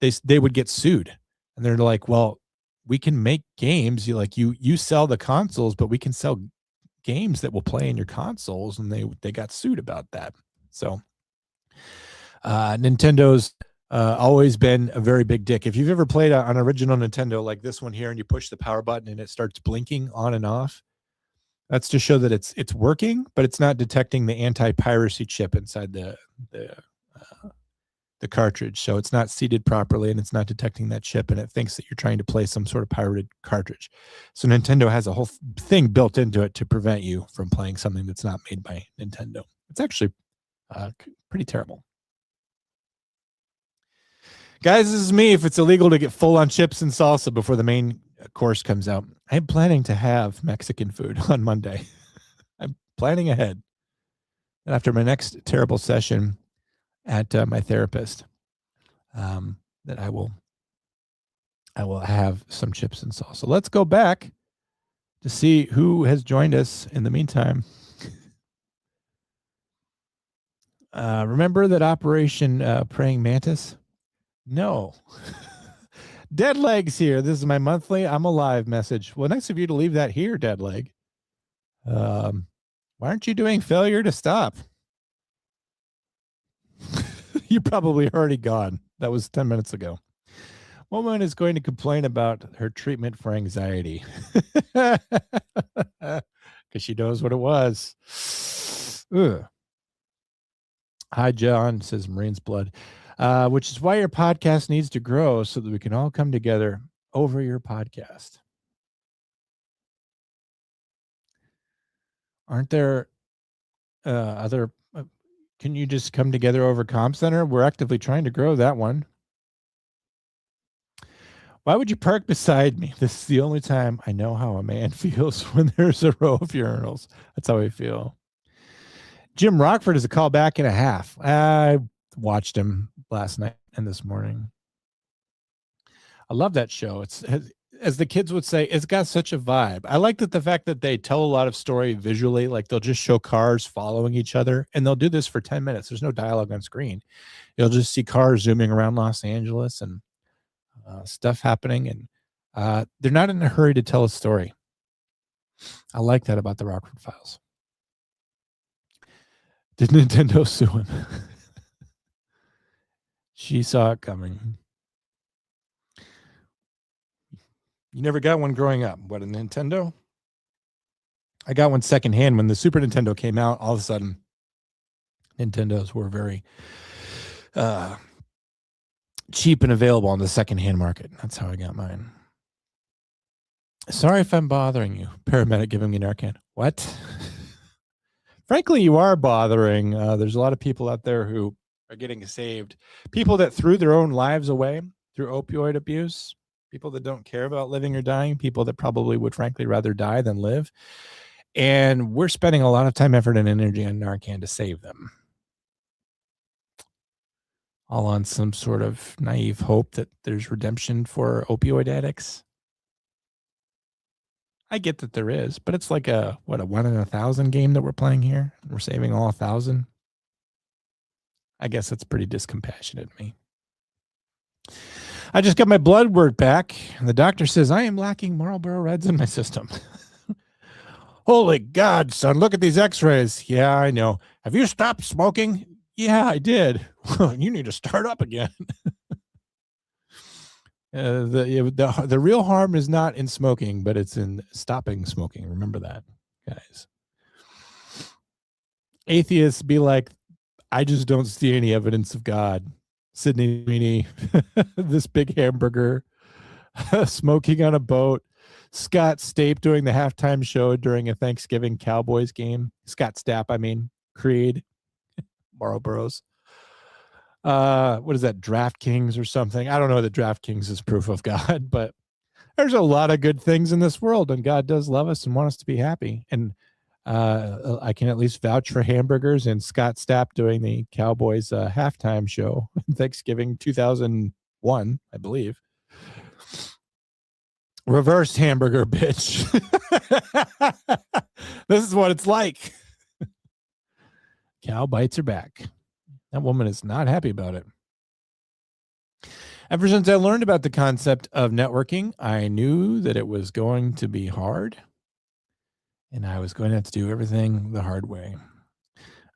they would get sued, and they're like, "Well, we can make games. You sell the consoles, but we can sell games that will play in your consoles," and they got sued about that. So Nintendo's always been a very big dick. If you've ever played an original Nintendo like this one here and you push the power button and it starts blinking on and off, that's to show that it's working, but it's not detecting the anti-piracy chip inside the cartridge. So it's not seated properly and it's not detecting that chip, and it thinks that you're trying to play some sort of pirated cartridge. So Nintendo has a whole thing built into it to prevent you from playing something that's not made by Nintendo. It's actually pretty terrible. Guys, this is me. If it's illegal to get full on chips and salsa before the main course comes out, I'm planning to have Mexican food on Monday. I'm planning ahead. And after my next terrible session at my therapist, that I will have some chips and salsa. Let's go back to see who has joined us in the meantime. Remember that Operation Praying Mantis? No, Dead Legs here. This is my monthly I'm alive message. Well, nice of you to leave that here, Dead Leg. Why aren't you doing failure to stop? You're probably already gone. That was 10 minutes ago. Woman is going to complain about her treatment for anxiety because she knows what it was. Ugh. Hi, John, says Marine's Blood, which is why your podcast needs to grow so that we can all come together over your podcast. Aren't there other? Can you just come together over Comm Center? We're actively trying to grow that one. Why would you park beside me? This is the only time I know how a man feels when there's a row of urinals. That's how I feel. Jim Rockford is a call back and a half. I watched him last night and this morning. I love that show. It's, as the kids would say, it's got such a vibe. I like that the fact that they tell a lot of story visually, like they'll just show cars following each other, and they'll do this for 10 minutes. There's no dialogue on screen. You'll just see cars zooming around Los Angeles and stuff happening, and they're not in a hurry to tell a story. I like that about the Rockford Files. Did Nintendo sue him? She saw it coming. You never got one growing up. What, a Nintendo? I got one secondhand when the Super Nintendo came out. All of a sudden, Nintendos were very cheap and available on the secondhand market. That's how I got mine. Sorry if I'm bothering you. Paramedic giving me Narcan. What? Frankly, you are bothering. There's a lot of people out there who are getting saved. People that threw their own lives away through opioid abuse. People that don't care about living or dying. People that probably would frankly rather die than live. And we're spending a lot of time, effort, and energy on Narcan to save them. All on some sort of naive hope that there's redemption for opioid addicts. I get that there is, but it's like a 1 in 1,000 game that we're playing here. We're saving all 1,000. I guess that's pretty discompassionate of me. I just got my blood work back, and the doctor says I am lacking Marlboro Reds in my system. Holy God, son, look at these x-rays. Yeah, I know. Have you stopped smoking? Yeah, I did. You need to start up again. The real harm is not in smoking, but it's in stopping smoking. Remember that, guys. Atheists be like, I just don't see any evidence of God. Sidney Sweeney, this big hamburger, smoking on a boat. Scott Stapp doing the halftime show during a Thanksgiving Cowboys game. Scott Stapp, I mean, Creed, Marlboros. What is that, DraftKings or something? I don't know that DraftKings is proof of God, but there's a lot of good things in this world, and God does love us and want us to be happy. And I can at least vouch for hamburgers and Scott Stapp doing the Cowboys halftime show in Thanksgiving 2001, I believe. Reversed hamburger, bitch. This is what it's like. Cow bites her back. That woman is not happy about it. Ever since I learned about the concept of networking, I knew that it was going to be hard, and I was going to have to do everything the hard way.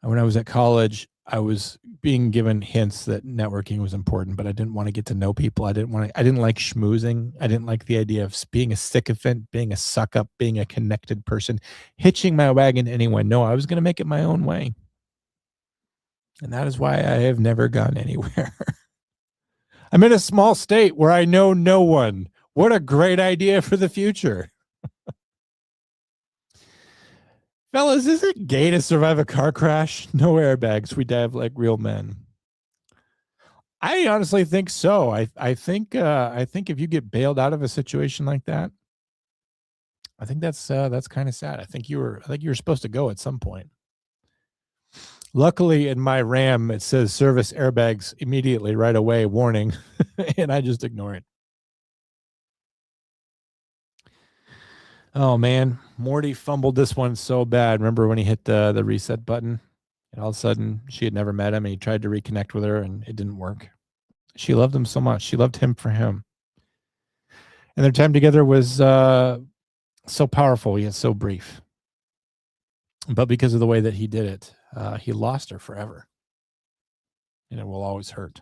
And when I was at college, I was being given hints that networking was important, but I didn't want to get to know people. I didn't like schmoozing. I didn't like the idea of being a sycophant, being a suck up, being a connected person, hitching my wagon to anyone. No, I was going to make it my own way. And that is why I have never gone anywhere. I'm in a small state where I know no one. What a great idea for the future. Fellas, is it gay to survive a car crash? No airbags. We dive like real men. I honestly think so. I think if you get bailed out of a situation like that, I think that's kind of sad. I think you were supposed to go at some point. Luckily, in my RAM, it says service airbags immediately, right away, warning, and I just ignore it. Oh, man. Morty fumbled this one so bad. Remember when he hit the reset button? And all of a sudden, she had never met him, and he tried to reconnect with her, and it didn't work. She loved him so much. She loved him for him. And their time together was so powerful yet so brief. But because of the way that he did it, he lost her forever. And it will always hurt.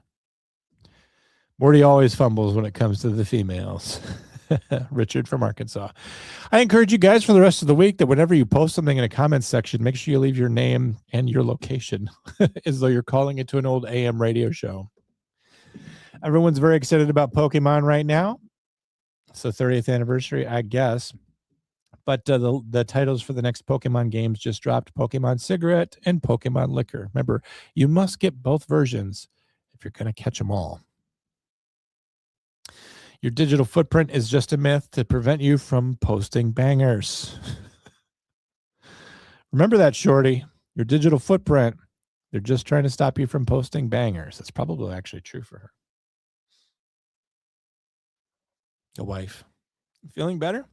Morty always fumbles when it comes to the females. Richard from Arkansas. I encourage you guys for the rest of the week that whenever you post something in a comments section, make sure you leave your name and your location as though you're calling into an old AM radio show. Everyone's very excited about Pokemon right now. It's the 30th anniversary, I guess. But the titles for the next Pokemon games just dropped: Pokemon Cigarette and Pokemon Liquor. Remember, you must get both versions if you're going to catch them all. Your digital footprint is just a myth to prevent you from posting bangers. Remember that, Shorty. Your digital footprint, they're just trying to stop you from posting bangers. That's probably actually true for her. A wife. Feeling better?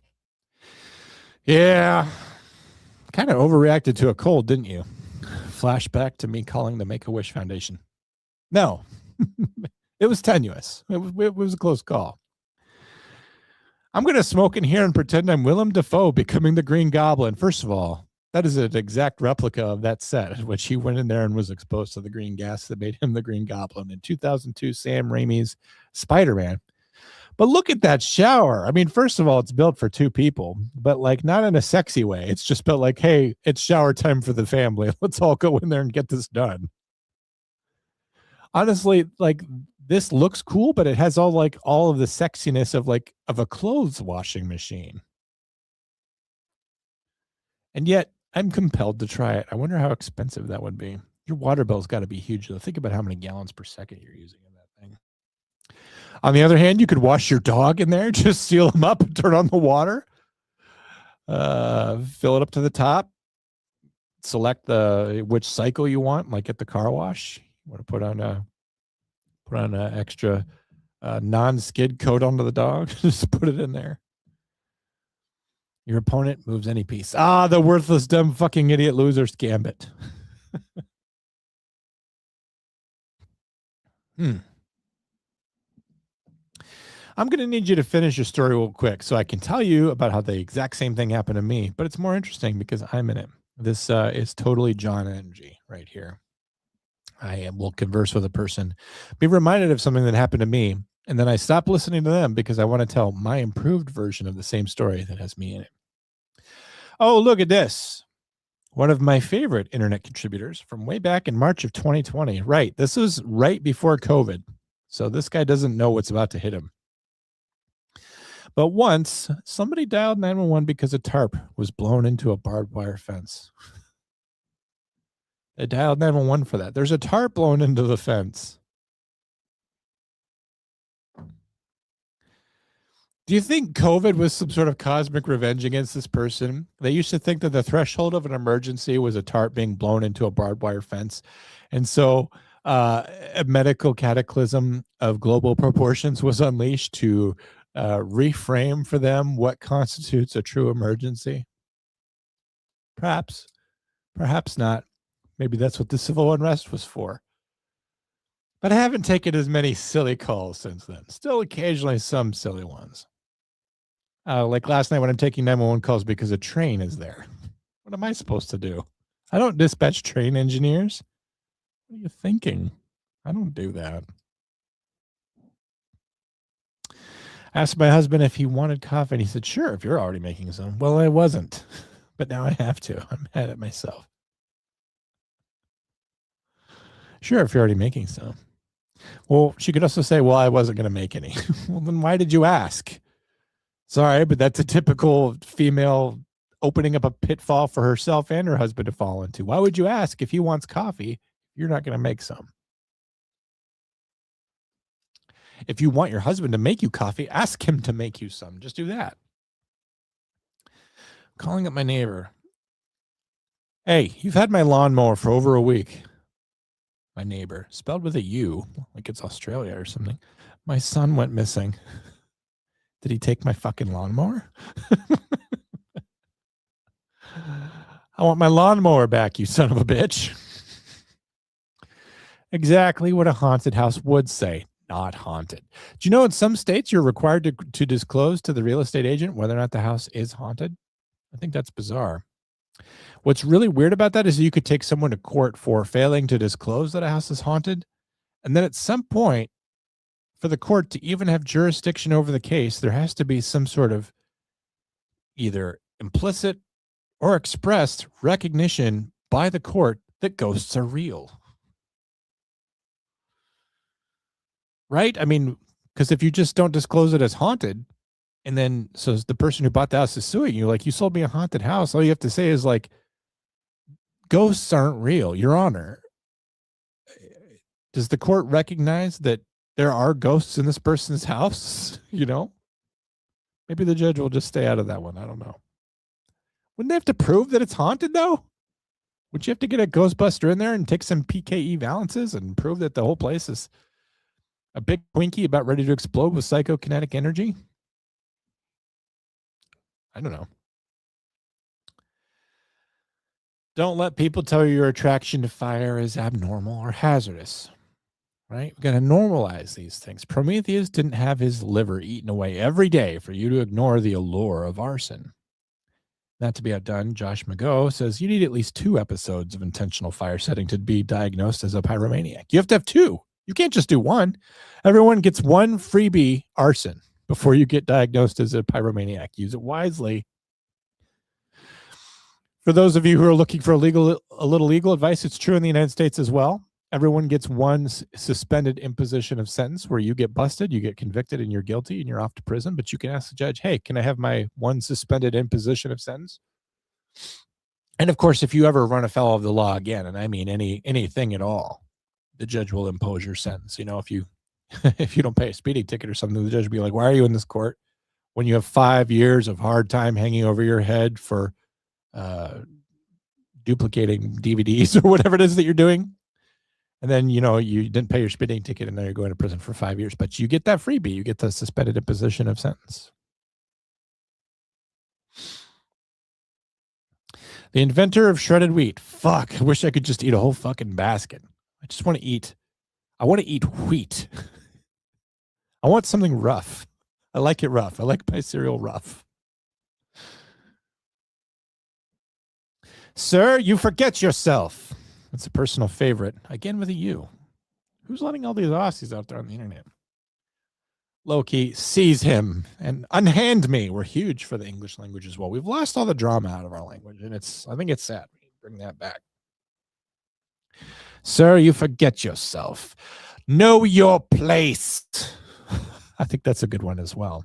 Yeah. Kind of overreacted to a cold, didn't you? Flashback to me calling the Make-A-Wish Foundation. No. It was tenuous. It was a close call. I'm going to smoke in here and pretend I'm Willem Dafoe becoming the Green Goblin. First of all, that is an exact replica of that set in which he went in there and was exposed to the green gas that made him the Green Goblin in 2002 Sam Raimi's Spider-Man. But look at that shower. I mean, first of all, it's built for two people, but like not in a sexy way. It's just built like, hey, it's shower time for the family. Let's all go in there and get this done. Honestly, like this looks cool, but it has all of the sexiness of a clothes washing machine. And yet I'm compelled to try it. I wonder how expensive that would be. Your water bill's got to be huge, though. Think about how many gallons per second you're using in that thing. On the other hand, you could wash your dog in there, just seal him up and turn on the water, fill it up to the top, select which cycle you want, like at the car wash. You want to put on an extra non-skid coat onto the dog. Just put it in there. Your opponent moves any piece. The worthless, dumb, fucking idiot loser's gambit. I'm going to need you to finish your story real quick so I can tell you about how the exact same thing happened to me, but it's more interesting because I'm in it. This is totally John energy right here. I will converse with a person, be reminded of something that happened to me, and then I stop listening to them because I want to tell my improved version of the same story that has me in it. Oh, look at this. One of my favorite internet contributors from way back in March of 2020. Right. This was right before COVID. So this guy doesn't know what's about to hit him. But once somebody dialed 911 because a tarp was blown into a barbed wire fence. They dialed 911 for that. There's a tarp blown into the fence. Do you think COVID was some sort of cosmic revenge against this person? They used to think that the threshold of an emergency was a tarp being blown into a barbed wire fence. And so a medical cataclysm of global proportions was unleashed to reframe for them what constitutes a true emergency. Perhaps not. Maybe that's what the civil unrest was for. But I haven't taken as many silly calls since then. Still occasionally some silly ones. Like last night when I'm taking 911 calls because a train is there. What am I supposed to do? I don't dispatch train engineers. What are you thinking? I don't do that. I asked my husband if he wanted coffee, and he said, sure, if you're already making some. Well, I wasn't, but now I have to. I'm mad at myself. Sure, if you're already making some. Well, she could also say, well, I wasn't going to make any. Well, then why did you ask? Sorry, but that's a typical female opening up a pitfall for herself and her husband to fall into. Why would you ask if he wants coffee? You're not going to make some. If you want your husband to make you coffee, ask him to make you some. Just do that. Calling up my neighbor. Hey, you've had my lawnmower for over a week. My neighbor, spelled with a U, like it's Australia or something. My son went missing. Did he take my fucking lawnmower? I want my lawnmower back, you son of a bitch. Exactly what a haunted house would say. not haunted. Do you know in some states you're required to disclose to the real estate agent whether or not the house is haunted? I think that's bizarre. What's really weird about that is you could take someone to court for failing to disclose that a house is haunted. And then at some point, for the court to even have jurisdiction over the case, there has to be some sort of either implicit or expressed recognition by the court that ghosts are real. Right? I mean, because if you just don't disclose it as haunted, and then so the person who bought the house is suing you, like, you sold me a haunted house, all you have to say is like, ghosts aren't real, Your Honor. Does the court recognize that there are ghosts in this person's house? You know, maybe the judge will just stay out of that one. I don't know. Wouldn't they have to prove that it's haunted, though? Would you have to get a Ghostbuster in there and take some PKE valances and prove that the whole place is a big Twinkie about ready to explode with psychokinetic energy? I don't know. Don't let people tell you your attraction to fire is abnormal or hazardous. Right? We've got to normalize these things. Prometheus didn't have his liver eaten away every day for you to ignore the allure of arson. Not to be outdone, Josh McGough says you need at least 2 episodes of intentional fire setting to be diagnosed as a pyromaniac. You have to have 2. You can't just do 1. Everyone gets 1 freebie arson before you get diagnosed as a pyromaniac. Use it wisely. For those of you who are looking for a little legal advice, it's true in the United States as well. Everyone gets 1 suspended imposition of sentence where you get busted, you get convicted, and you're guilty, and you're off to prison. But you can ask the judge, hey, can I have my 1 suspended imposition of sentence? And of course, if you ever run afoul of the law again, and I mean anything at all, the judge will impose your sentence. You know, if you if you don't pay a speeding ticket or something, the judge will be like, why are you in this court when you have 5 years of hard time hanging over your head for duplicating DVDs or whatever it is that you're doing? And then, you know, you didn't pay your speeding ticket and now you're going to prison for 5 years. But you get that freebie. You get the suspended imposition of sentence. The inventor of shredded wheat. Fuck, I wish I could just eat a whole fucking basket. I just want to eat. I want to eat wheat. I want something rough. I like it rough. I like my cereal rough. Sir, you forget yourself. It's a personal favorite. Again with a U. Who's letting all these Aussies out there on the internet? Loki, seize him and unhand me. We're huge for the English language as well. We've lost all the drama out of our language, and I think it's sad. We need to bring that back. Sir, you forget yourself. Know your place. I think that's a good one as well.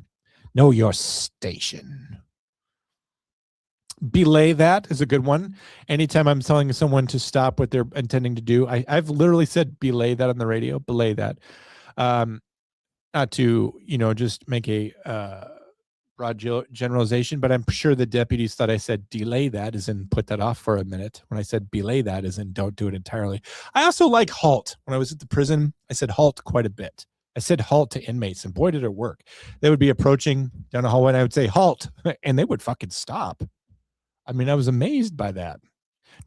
Know your station. Belay that is a good one. Anytime I'm telling someone to stop what they're intending to do, I've literally said belay that on the radio. Belay that. Not to, you know, just make a broad generalization, but I'm sure the deputies thought I said delay that as in put that off for a minute. When I said belay that as in don't do it entirely. I also like halt. When I was at the prison, I said halt quite a bit. I said halt to inmates, and boy, did it work. They would be approaching down the hallway and I would say halt, and they would fucking stop. I mean, I was amazed by that.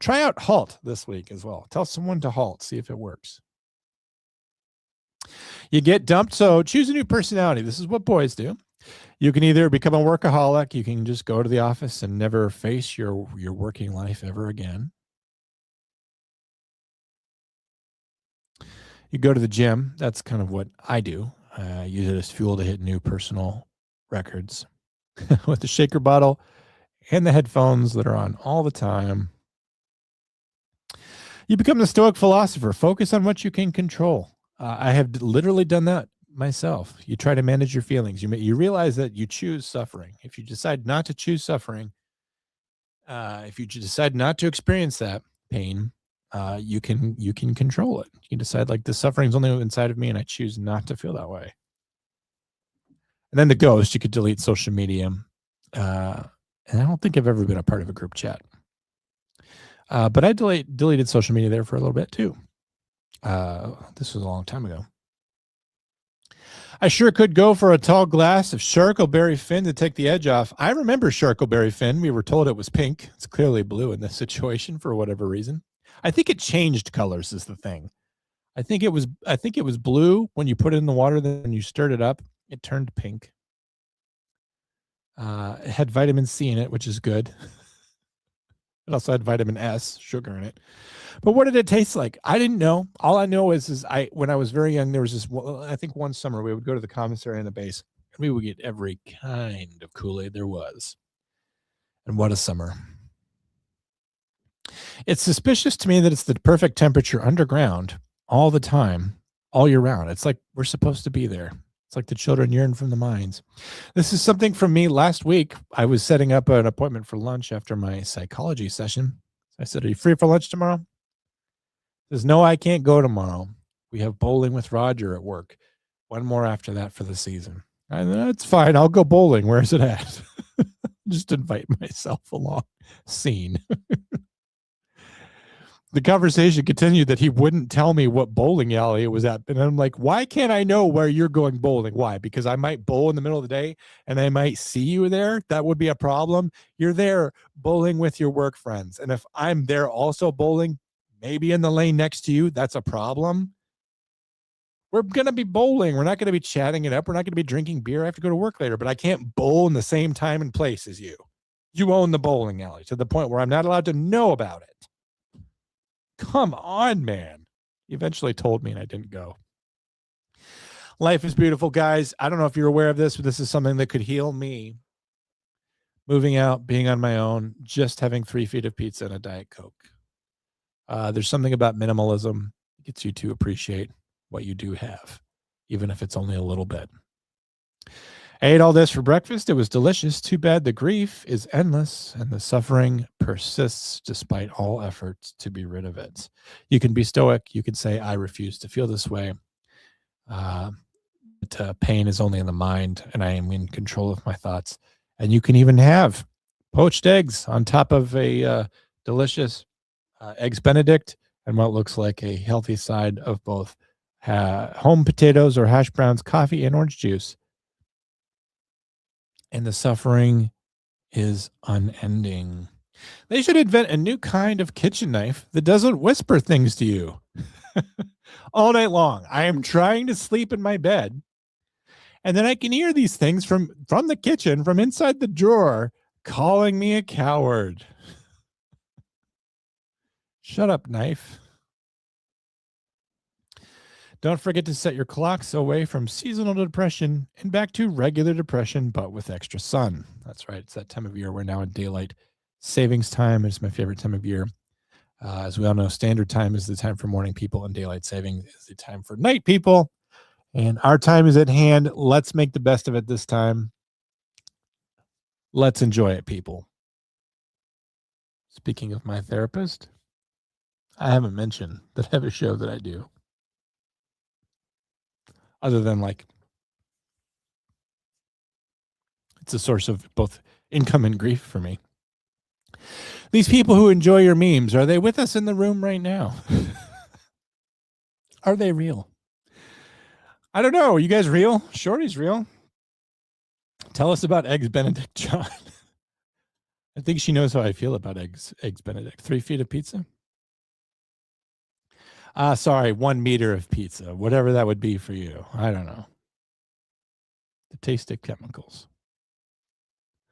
Try out halt this week as well. Tell someone to halt, see if it works. You get dumped, so choose a new personality. This is what boys do. You can either become a workaholic. You can just go to the office and never face your working life ever again. You go to the gym. That's kind of what I do. I use it as fuel to hit new personal records with the shaker bottle and the headphones that are on all the time. You become the stoic philosopher. Focus on what you can control. I have literally done that myself. You try to manage your feelings. You realize that you choose suffering. If you decide not to choose suffering, if you decide not to experience that pain, you can control it. You can decide, like, the suffering's only inside of me and I choose not to feel that way. And then the ghost, you could delete social media. And I don't think I've ever been a part of a group chat. But I deleted social media there for a little bit too. This was a long time ago. I sure could go for a tall glass of Sharkleberry Fin to take the edge off. I remember Sharkleberry Fin. We were told it was pink. It's clearly blue in this situation for whatever reason. I think it changed colors is the thing. I think it was blue when you put it in the water. Then when you stirred it up, it turned pink. It had vitamin C in it, which is good. It also had vitamin S, sugar in it. But what did it taste like? I didn't know. All I know is when I was very young, there was this. I think one summer we would go to the commissary in the base, and we would get every kind of Kool-Aid there was. And what a summer! It's suspicious to me that it's the perfect temperature underground all the time, all year round. It's like we're supposed to be there. It's like the children yearn from the mines. This is something from me last week. I was setting up an appointment for lunch after my psychology session. I said, "Are you free for lunch tomorrow?" He says, "No, I can't go tomorrow. We have bowling with Roger at work. One more after that for the season." That's fine. I'll go bowling. Where's it at? Just invite myself along. Scene. The conversation continued that he wouldn't tell me what bowling alley it was at. And I'm like, why can't I know where you're going bowling? Why? Because I might bowl in the middle of the day and I might see you there. That would be a problem. You're there bowling with your work friends. And if I'm there also bowling, maybe in the lane next to you, that's a problem. We're going to be bowling. We're not going to be chatting it up. We're not going to be drinking beer. I have to go to work later, but I can't bowl in the same time and place as you. You own the bowling alley to the point where I'm not allowed to know about it. Come on, man. He eventually told me and I didn't go. Life is beautiful, guys. I don't know if you're aware of this, but this is something that could heal me. Moving out, being on my own, just having 3 feet of pizza and a Diet Coke. There's something about minimalism that gets you to appreciate what you do have, even if it's only a little bit. I ate all this for breakfast. It was delicious. Too bad the grief is endless and the suffering persists despite all efforts to be rid of it. You can be stoic. You can say, I refuse to feel this way. But pain is only in the mind and I am in control of my thoughts. And you can even have poached eggs on top of a delicious Eggs Benedict and what looks like a healthy side of both home potatoes or hash browns, coffee, and orange juice. And the suffering is unending. They should invent a new kind of kitchen knife that doesn't whisper things to you all night long. I am trying to sleep in my bed, and then I can hear these things from the kitchen, from inside the drawer, calling me a coward. Shut up, knife. Don't forget to set your clocks away from seasonal depression and back to regular depression, but with extra sun. That's right. It's that time of year. We're now in daylight savings time. It's my favorite time of year. As we all know, standard time is the time for morning people and daylight savings is the time for night people. And our time is at hand. Let's make the best of it this time. Let's enjoy it, people. Speaking of my therapist, I haven't mentioned that I have a show that I do. Other than it's a source of both income and grief for me. These people who enjoy your memes, are they with us in the room right now? Are they real? I don't know. Are you guys real? Shorty's real. Tell us about Eggs Benedict, John. I think she knows how I feel about Eggs Benedict. 3 feet of pizza? Sorry, 1 meter of pizza. Whatever that would be for you. I don't know. The taste of chemicals.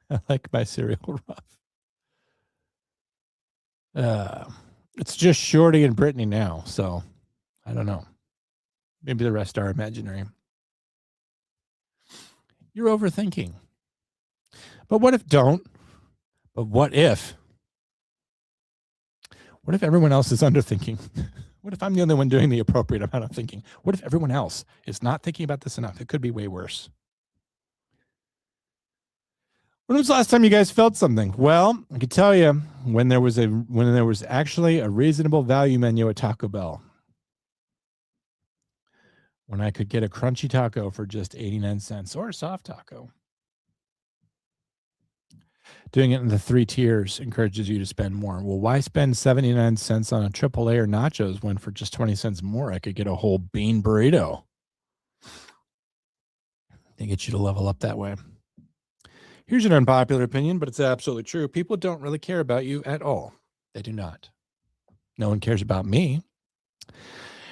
I like my cereal rough. It's just Shorty and Brittany now, so I don't know. Maybe the rest are imaginary. You're overthinking. But what if don't? But what if everyone else is underthinking? What if I'm the only one doing the appropriate amount of thinking? What if everyone else is not thinking about this enough? It could be way worse. When was the last time you guys felt something? Well, I can tell you when there was actually a reasonable value menu at Taco Bell. When I could get a crunchy taco for just 89 cents or a soft taco. Doing it in the 3 tiers encourages you to spend more. Well, why spend 79 cents on a triple layer nachos when for just 20 cents more I could get a whole bean burrito? They get you to level up that way. Here's an unpopular opinion, but it's absolutely true. People don't really care about you at all. They do not. No one cares about me.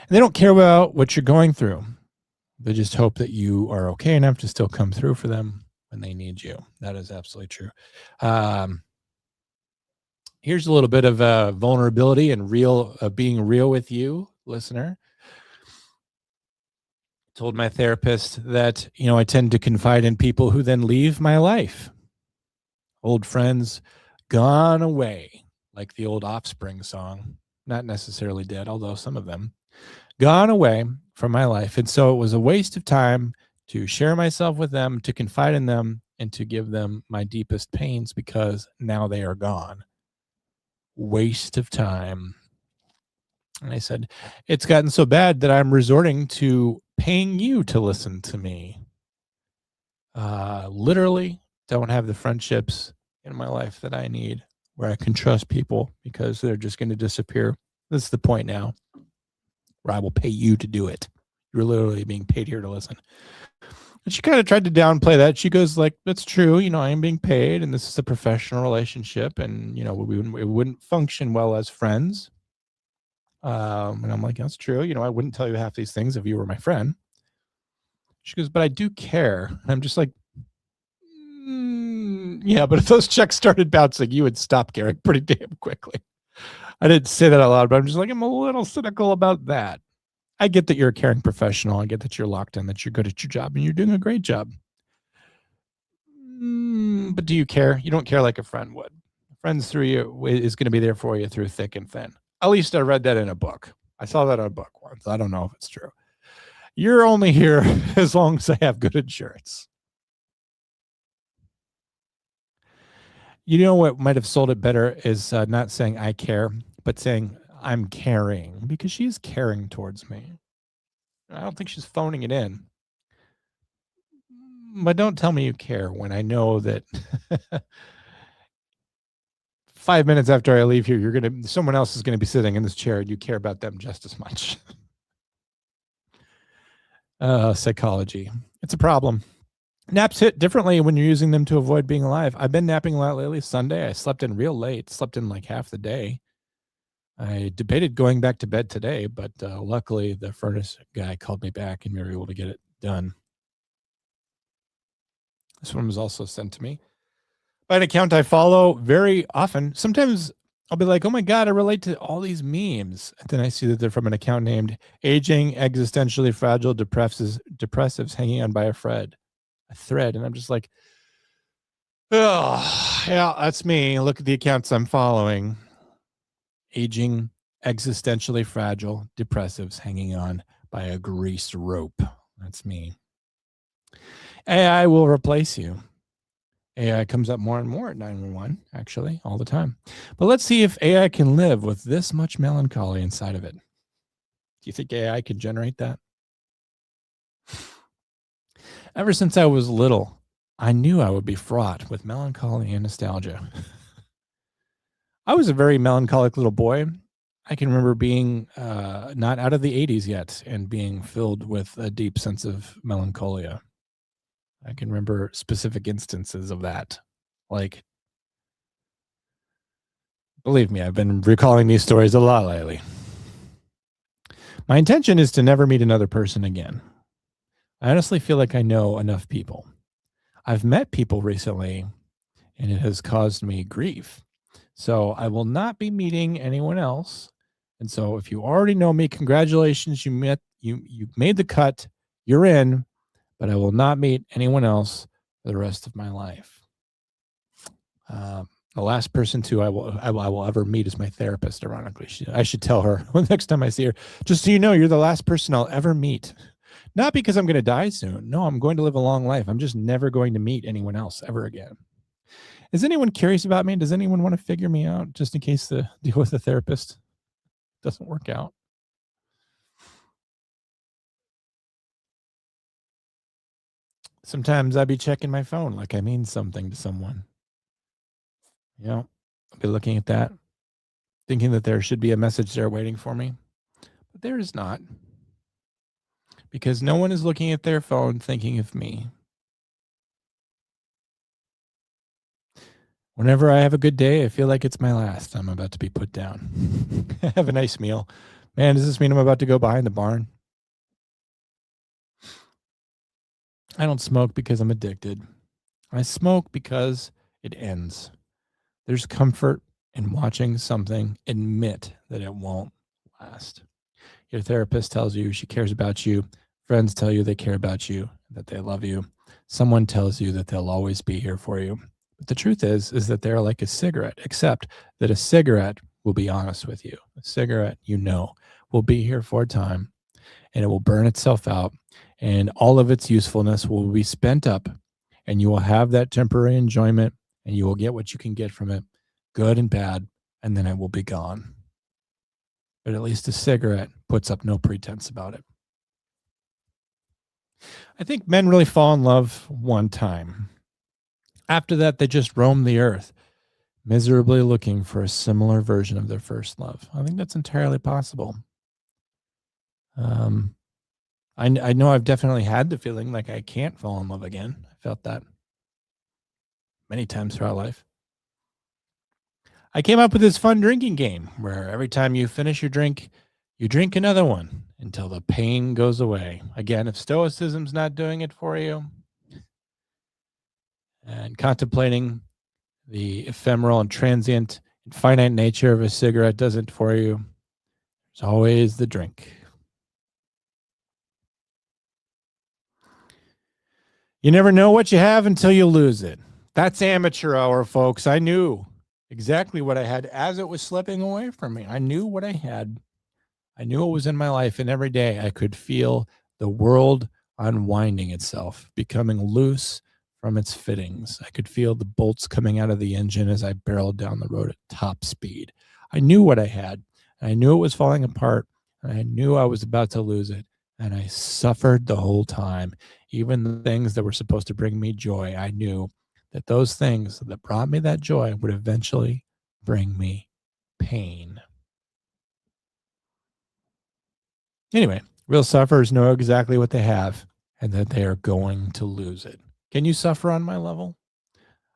And they don't care about what you're going through. They just hope that you are okay enough to still come through for them when they need you. That is absolutely true. Here's a little bit of vulnerability and being real with you, listener. Told my therapist that, I tend to confide in people who then leave my life. Old friends gone away, like the old Offspring song. Not necessarily dead, although some of them. Gone away from my life. And so it was a waste of time to share myself with them, to confide in them, and to give them my deepest pains because now they are gone. Waste of time. And I said, it's gotten so bad that I'm resorting to paying you to listen to me. Literally don't have the friendships in my life that I need where I can trust people because they're just going to disappear. This is the point now where I will pay you to do it. You're literally being paid here to listen. And she kind of tried to downplay that. She goes like, that's true. I am being paid and this is a professional relationship and, we wouldn't function well as friends. And I'm like, that's true. I wouldn't tell you half these things if you were my friend. She goes, but I do care. And I'm just like, yeah, but if those checks started bouncing, you would stop caring pretty damn quickly. I didn't say that out loud, but I'm just like, I'm a little cynical about that. I get that you're a caring professional. I get that you're locked in, that you're good at your job, and you're doing a great job. But do you care? You don't care like a friend would. Friends through you is going to be there for you through thick and thin. At least I read that in a book. I saw that in a book once. I don't know if it's true. You're only here as long as I have good insurance. You know what might have sold it better is not saying I care, but saying I'm caring, because she's caring towards me. I don't think she's phoning it in. But don't tell me you care when I know that 5 minutes after I leave here, someone else is going to be sitting in this chair and you care about them just as much. Psychology. It's a problem. Naps hit differently when you're using them to avoid being alive. I've been napping a lot lately. Sunday, I slept in real late, slept in like half the day. I debated going back to bed today, but luckily the furnace guy called me back and we were able to get it done. This one was also sent to me by an account I follow very often. Sometimes I'll be like, oh my God, I relate to all these memes. And then I see that they're from an account named Aging Existentially Fragile Depressives Hanging On by a Thread. And I'm just like, oh, yeah, that's me. Look at the accounts I'm following. Aging Existentially Fragile Depressives Hanging On by a Greased Rope. That's me. AI will replace you. AI comes up more and more at 911, actually, all the time. But let's see if AI can live with this much melancholy inside of it. Do you think AI can generate that? Ever since I was little, I knew I would be fraught with melancholy and nostalgia. I was a very melancholic little boy. I can remember being not out of the 80s yet and being filled with a deep sense of melancholia. I can remember specific instances of that. Like, believe me, I've been recalling these stories a lot lately. My intention is to never meet another person again. I honestly feel like I know enough people. I've met people recently, and it has caused me grief. So I will not be meeting anyone else. And so if you already know me, congratulations, you made the cut, you're in, but I will not meet anyone else for the rest of my life. The last person I will ever meet is my therapist, ironically. I should tell her next time I see her, just so you know, you're the last person I'll ever meet. Not because I'm going to die soon. No, I'm going to live a long life. I'm just never going to meet anyone else ever again. Is anyone curious about me? Does anyone want to figure me out just in case the deal with the therapist doesn't work out? Sometimes I'd be checking my phone like I mean something to someone. I'll be looking at that, thinking that there should be a message there waiting for me. But there is not. Because no one is looking at their phone thinking of me. Whenever I have a good day, I feel like it's my last. I'm about to be put down. Have a nice meal. Man, does this mean I'm about to go behind the barn? I don't smoke because I'm addicted. I smoke because it ends. There's comfort in watching something admit that it won't last. Your therapist tells you she cares about you. Friends tell you they care about you, that they love you. Someone tells you that they'll always be here for you. But the truth is that they're like a cigarette, except that a cigarette will be honest with you. A cigarette, will be here for a time, and it will burn itself out, and all of its usefulness will be spent up, and you will have that temporary enjoyment, and you will get what you can get from it, good and bad, and then it will be gone. But at least a cigarette puts up no pretense about it. I think men really fall in love one time. After that, they just roam the earth, miserably looking for a similar version of their first love. I think that's entirely possible. I know I've definitely had the feeling like I can't fall in love again. I felt that many times throughout life. I came up with this fun drinking game where every time you finish your drink, you drink another one until the pain goes away. Again, if stoicism's not doing it for you, and contemplating the ephemeral and transient and finite nature of a cigarette doesn't for you, there's always the drink. You never know what you have until you lose it. That's amateur hour, folks. I knew exactly what I had as it was slipping away from me. I knew what I had. I knew it was in my life, and every day I could feel the world unwinding itself, becoming loose from its fittings. I could feel the bolts coming out of the engine as I barreled down the road at top speed. I knew what I had, and I knew it was falling apart, and I knew I was about to lose it, and I suffered the whole time. Even the things that were supposed to bring me joy, I knew that those things that brought me that joy would eventually bring me pain. Anyway, real sufferers know exactly what they have and that they are going to lose it. Can you suffer on my level?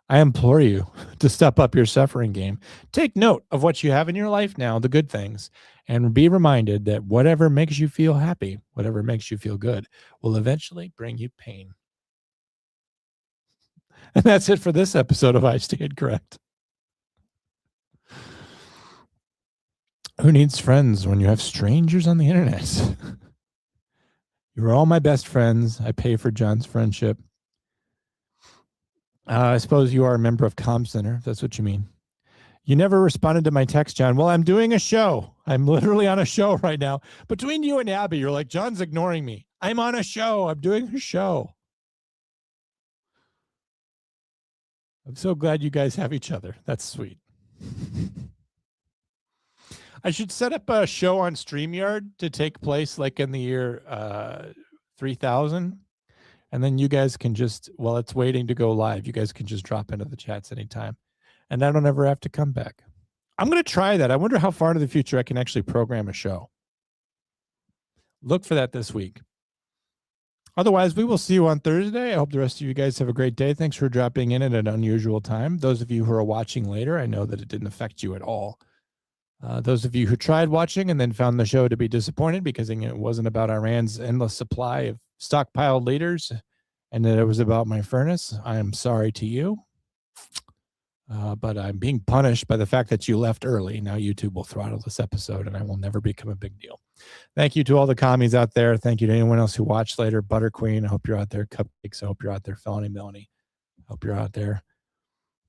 I implore you to step up your suffering game. Take note of what you have in your life now, the good things, and be reminded that whatever makes you feel happy, whatever makes you feel good, will eventually bring you pain. And that's it for this episode of I Stand Correct. Who needs friends when you have strangers on the internet? You're all my best friends. I pay for John's friendship. I suppose you are a member of Comm Center, if that's what you mean. You never responded to my text, John. Well, I'm doing a show. I'm literally on a show right now. Between you and Abby, you're like, John's ignoring me. I'm on a show. I'm doing a show. I'm so glad you guys have each other. That's sweet. I should set up a show on StreamYard to take place like in the year 3000. And then you guys can just, while it's waiting to go live, you guys can just drop into the chats anytime. And I don't ever have to come back. I'm going to try that. I wonder how far into the future I can actually program a show. Look for that this week. Otherwise, we will see you on Thursday. I hope the rest of you guys have a great day. Thanks for dropping in at an unusual time. Those of you who are watching later, I know that it didn't affect you at all. Those of you who tried watching and then found the show to be disappointed because it wasn't about Iran's endless supply of stockpiled leaders and that it was about my furnace, I am sorry to you. But I'm being punished by the fact that you left early. Now YouTube will throttle this episode and I will never become a big deal. Thank you to all the commies out there. Thank you to anyone else who watched later. Butter Queen, I hope you're out there. Cupcakes, I hope you're out there. Felony Melanie, I hope you're out there.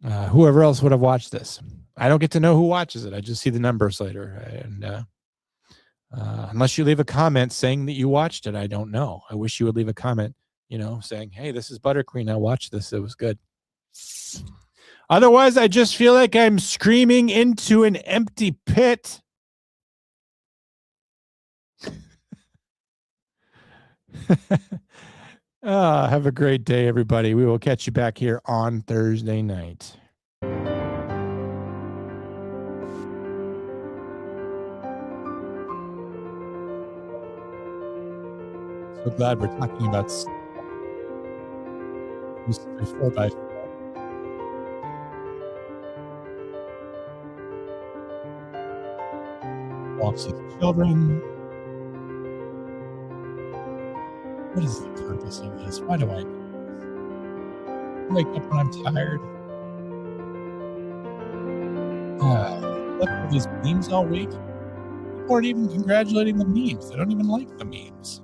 Whoever else would have watched this. I don't get to know who watches it. I just see the numbers later. And unless you leave a comment saying that you watched it, I don't know. I wish you would leave a comment, saying, hey, this is Butter Queen. I watched this. It was good. Otherwise, I just feel like I'm screaming into an empty pit. Have a great day, everybody. We will catch you back here on Thursday night. So glad we're talking about 4x4. walks his children. What is the purpose of this? Why do I do this? Wake up when I'm tired. Look at these memes all week. People aren't even congratulating the memes. They don't even like the memes.